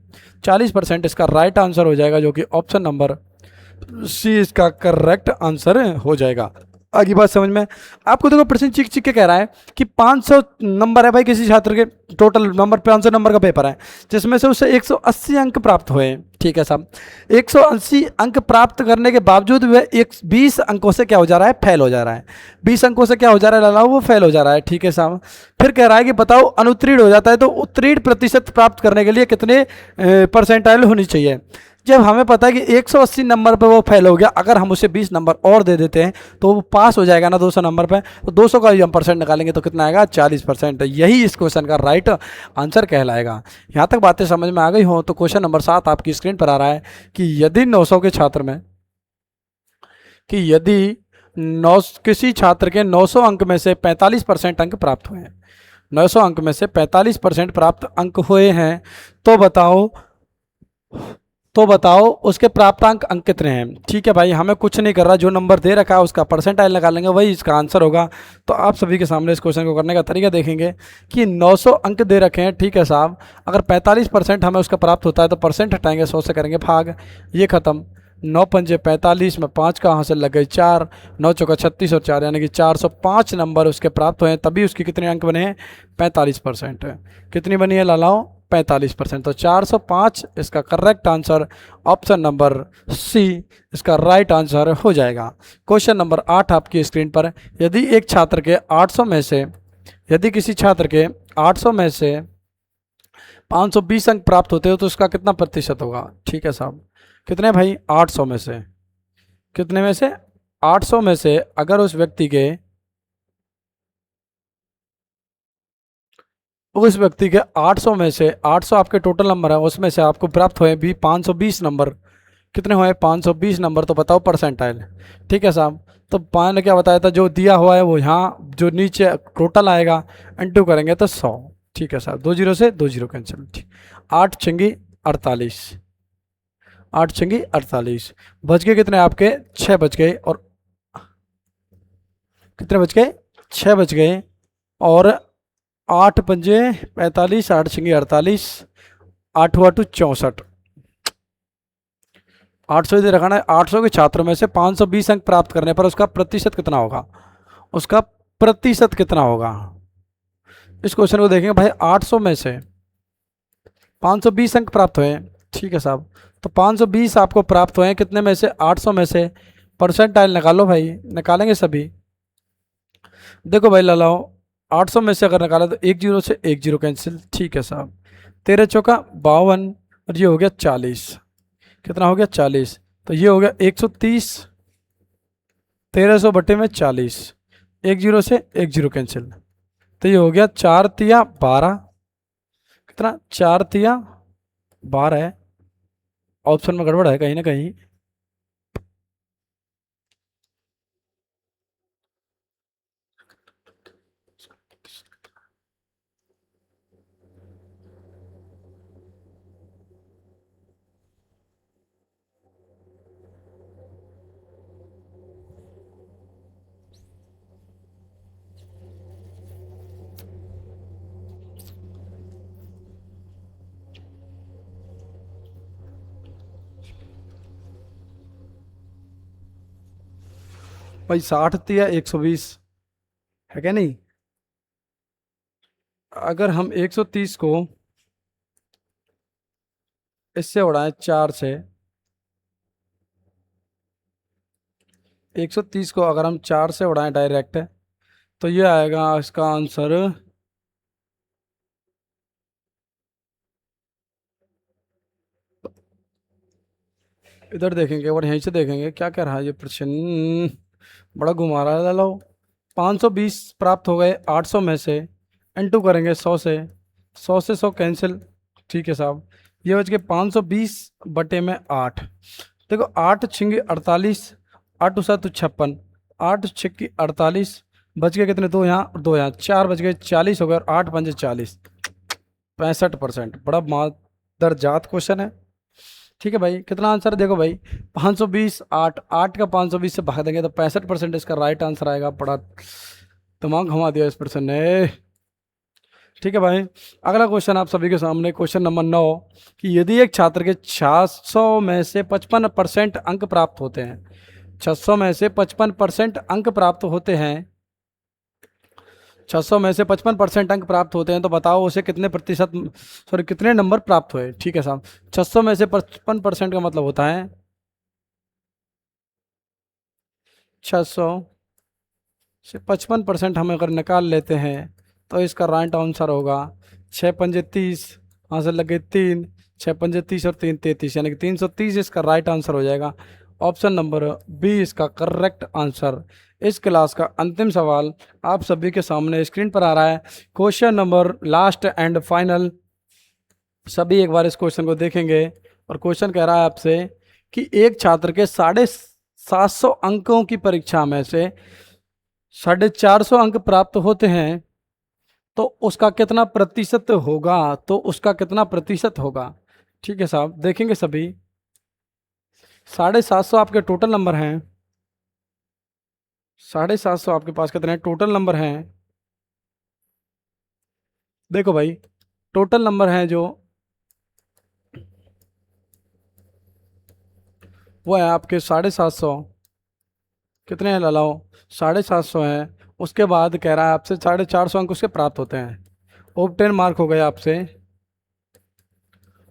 40% इसका राइट आंसर हो जाएगा, जो कि ऑप्शन नंबर सी इसका करेक्ट आंसर हो जाएगा। आगे बात समझ में? आपको देखो प्रश्न चिक चिक के कह रहा है कि 500 नंबर है भाई किसी छात्र के, टोटल नंबर 500 नंबर का पेपर है, जिसमें से उसे 180 अंक प्राप्त हुए, ठीक है साहब। 180 अंक प्राप्त करने के बावजूद वह 20 अंकों से क्या हो जा रहा है? फेल हो जा रहा है। 20 अंकों से क्या हो जा रहा है लाला? वो फेल हो जा रहा है, ठीक है साहब। फिर कह रहा है कि बताओ अनुत्तीर्ण हो जाता है तो उत्तीर्ण प्रतिशत प्राप्त करने के लिए कितने परसेंटाइल होनी चाहिए? जब हमें पता है कि 180 नंबर पर वो फेल हो गया, अगर हम उसे 20 नंबर और दे देते हैं तो वो पास हो जाएगा ना 200 नंबर पे, तो 200 का ही हम परसेंट निकालेंगे तो कितना आएगा? 40%। यही इस क्वेश्चन का राइट आंसर कहलाएगा। यहाँ तक बातें समझ में आ गई हो तो क्वेश्चन नंबर 7 आपकी स्क्रीन पर आ रहा है कि यदि 900 के छात्र में, कि यदि 9 किसी छात्र के 900 अंक में से 45% अंक प्राप्त हुए हैं, 900 अंक में से 45% प्राप्त अंक हुए हैं, तो बताओ उसके प्राप्तांक अंक कितने हैं? ठीक है भाई, हमें कुछ नहीं कर रहा, जो नंबर दे रखा है उसका परसेंटाइल निकालेंगे, वही इसका आंसर होगा। तो आप सभी के सामने इस क्वेश्चन को करने का तरीका देखेंगे कि 900 अंक दे रखे हैं, ठीक है साहब। अगर 45% हमें उसका प्राप्त होता है तो परसेंट हटाएंगे, 100 से करेंगे भाग, ये खत्म। 9 पंजे 45 में 5 कहाँ से लग गई? 4, 9 चौका 36 और 4 यानी कि 405 नंबर उसके प्राप्त हुए हैं, तभी उसके कितने अंक बने हैं? 45%। कितनी बनी है लालाओ? 45%। तो 405 इसका correct answer, option number C इसका राइट आंसर हो जाएगा। क्वेश्चन नंबर 8 आपकी स्क्रीन पर, यदि एक छात्र के 800 में से, यदि किसी छात्र के 800 में से 520 अंक प्राप्त होते हो तो उसका कितना प्रतिशत होगा? ठीक है साहब, कितने भाई? 800 में से, कितने में से? 800 में से अगर उस व्यक्ति के, उस व्यक्ति के 800 में से, 800 आपके टोटल नंबर है, उसमें से आपको प्राप्त हुए भी 520 नंबर। कितने हुए? 520 नंबर। तो बताओ परसेंटाइल, ठीक है साहब। तो पान ने क्या बताया था, जो दिया हुआ है वो यहाँ जो नीचे टोटल आएगा इंटू करेंगे तो 100, ठीक है साहब। 2 जीरो से 2 जीरो कैंसिल, ठीक। 8 छंगी 48, 8 छंगी 48, बच गए कितने आपके? 6 बच गए। और कितने बच गए? 6 बच गए। और 8 पंजे 45, 8 छंगी 48, 8 8 64, 800 दे रखा है। 800 के छात्रों में से 520 अंक प्राप्त करने पर उसका प्रतिशत कितना होगा? उसका प्रतिशत कितना होगा? इस क्वेश्चन को देखेंगे भाई। 800 में से 520 अंक प्राप्त हुए, ठीक है साहब। तो 520 आपको प्राप्त हुए, कितने में से? 800 में से। परसेंटाइल निकालो भाई, निकालेंगे सभी। देखो भाई लालाओ, 800 में से अगर निकाला तो 1 जीरो से 1 जीरो कैंसिल, ठीक है साहब। 13 चौका 52 और ये हो गया 40, कितना हो गया? 40। तो ये हो गया 130, 1300 बटे में 40, 1 जीरो से 1 जीरो कैंसिल, तो ये हो गया 4 तिया 12, कितना? 4 तिया 12 है, ऑप्शन में गड़बड़ है कहीं ना कहीं। भाई 60 दिया 120 है क्या नहीं। अगर हम 130 को इससे उड़ाएं 4 से, 130 को अगर हम 4 से उड़ाएं डायरेक्ट, तो ये आएगा इसका आंसर। इधर देखेंगे और यहीं से देखेंगे क्या कह रहा है ये प्रश्न, बड़ा घुमा रहा है। लो 520 प्राप्त हो गए 800 में से, इनटू करेंगे 100 से, 100 से 100 कैंसिल। ठीक है साहब, ये बच गए 520 बटे में 8। देखो 8 छिंगे 48, 8 सात 56, 8 छिक्की 48, बच गए कितने, दो यहाँ और दो यहाँ, 4 बच गए 40 हो गए, और 8 पंजे 40, 65%। बड़ा मादरजात क्वेश्चन है। ठीक है भाई, कितना आंसर है देखो भाई, 520, 8, 8 का 520 से भाग देंगे तो 65% इसका राइट आंसर आएगा। बड़ा दिमाग घुमा दिया इस पर्सन ने। ठीक है भाई, अगला क्वेश्चन आप सभी के सामने, क्वेश्चन नंबर 9, कि यदि एक छात्र के 600 में से 55% अंक प्राप्त होते हैं, 600 में से 55% अंक प्राप्त होते हैं, 600 में से 55% अंक प्राप्त होते हैं, तो बताओ उसे कितने प्रतिशत, सॉरी कितने नंबर प्राप्त हुए। ठीक है साहब, 600 में से 55% का मतलब होता है 600 से 55% हम अगर निकाल लेते हैं तो इसका राइट आंसर होगा 6 पंजे 30, यहाँ से लगे 3, 6 पंजे 30 और 3 33, यानी कि 330 इसका राइट आंसर हो जाएगा। ऑप्शन नंबर बी इसका करेक्ट आंसर। इस क्लास का अंतिम सवाल आप सभी के सामने स्क्रीन पर आ रहा है, question number last and final. सभी एक बार इस क्वेश्चन को देखेंगे, और क्वेश्चन कह रहा है आपसे कि एक छात्र के 750 अंकों की परीक्षा में से 450 अंक प्राप्त होते हैं, तो उसका कितना प्रतिशत होगा, तो उसका कितना प्रतिशत होगा। ठीक है साहब, देखेंगे सभी। 750 आपके टोटल नंबर हैं, 750 आपके पास कितने टोटल नंबर हैं, देखो भाई टोटल नंबर हैं जो, वो है आपके 750, कितने हैं लालाओ, 750 हैं। उसके बाद कह रहा है आपसे 450 अंक उसके प्राप्त होते हैं। ओब्टेन मार्क हो गए आपसे,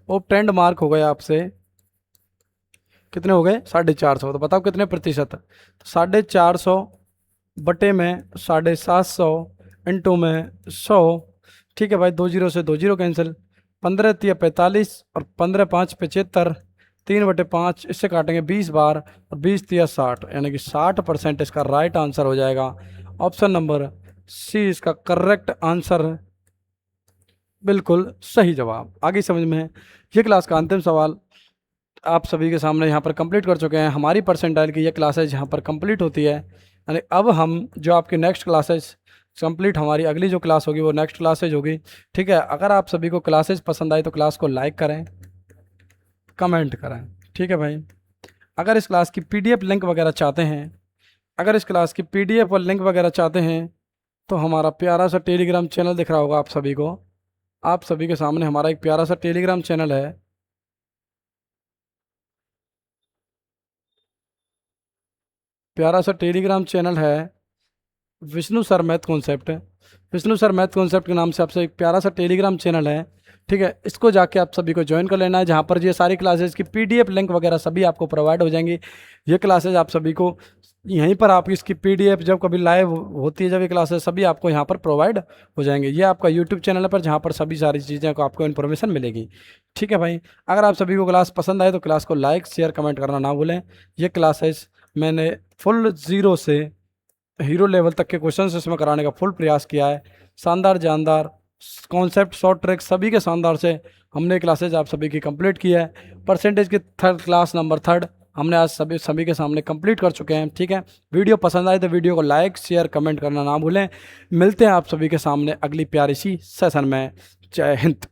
ओब्टेंड मार्क हो गए आपसे, कितने हो गए 450, तो बताओ कितने प्रतिशत। 450 बटे में 750 इंटू में 100। ठीक है भाई, 2 जीरो से 2 जीरो कैंसिल, 15 तिया 45 और 15 5 75, 3/5 इससे काटेंगे 20 बार, और 20 तिया 60, यानी कि 60% इसका राइट आंसर हो जाएगा। ऑप्शन नंबर सी इसका करेक्ट आंसर, बिल्कुल सही जवाब। आगे समझ में है। ये क्लास का अंतिम सवाल आप सभी के सामने यहाँ पर कंप्लीट कर चुके हैं। हमारी परसेंटाइल की ये क्लासेज यहाँ पर कंप्लीट होती है, यानी अब हम जो आपकी नेक्स्ट क्लासेज कंप्लीट, हमारी अगली जो क्लास होगी वो नेक्स्ट क्लासेज होगी। ठीक है, अगर आप सभी को क्लासेज पसंद आई तो क्लास को लाइक करें, कमेंट करें। ठीक है भाई, अगर इस क्लास की पीडीएफ लिंक वगैरह चाहते हैं, अगर इस क्लास की पीडीएफ और लिंक वगैरह चाहते हैं, तो हमारा प्यारा सा टेलीग्राम चैनल दिख रहा होगा आप सभी को, आप सभी के सामने हमारा एक प्यारा सा टेलीग्राम चैनल है। प्यारा सा टेलीग्राम चैनल है Vishnu sir math concept. Vishnu sir math concept के नाम से आपसे एक प्यारा सा टेलीग्राम चैनल है। ठीक है, इसको जाके आप सभी को ज्वाइन कर लेना है, जहाँ पर ये सारी क्लासेज की पीडीएफ लिंक वगैरह सभी आपको प्रोवाइड हो जाएंगी। ये क्लासेज आप सभी को यहीं पर, आप इसकी पीडीएफ जब कभी लाइव होती है, जब ये क्लासेस सभी आपको यहाँ पर प्रोवाइड हो जाएंगे। ये आपका यूट्यूब चैनल पर, जहाँ पर सभी सारी चीज़ें को आपको इन्फॉर्मेशन मिलेगी। ठीक है भाई, अगर आप सभी को क्लास पसंद आए तो क्लास को लाइक शेयर कमेंट करना ना भूलें। ये क्लासेस मैंने फुल ज़ीरो से हीरो लेवल तक के क्वेश्चंस इसमें कराने का फुल प्रयास किया है। शानदार जानदार कॉन्सेप्ट, शॉर्ट ट्रिक सभी के शानदार से हमने क्लासेज आप सभी की कंप्लीट की है। परसेंटेज की थर्ड क्लास नंबर थर्ड हमने आज सभी के सामने कंप्लीट कर चुके हैं। ठीक है, वीडियो पसंद आए तो वीडियो को लाइक शेयर कमेंट करना ना भूलें। मिलते हैं आप सभी के सामने अगली प्यारी सी सेशन में। जय हिंद।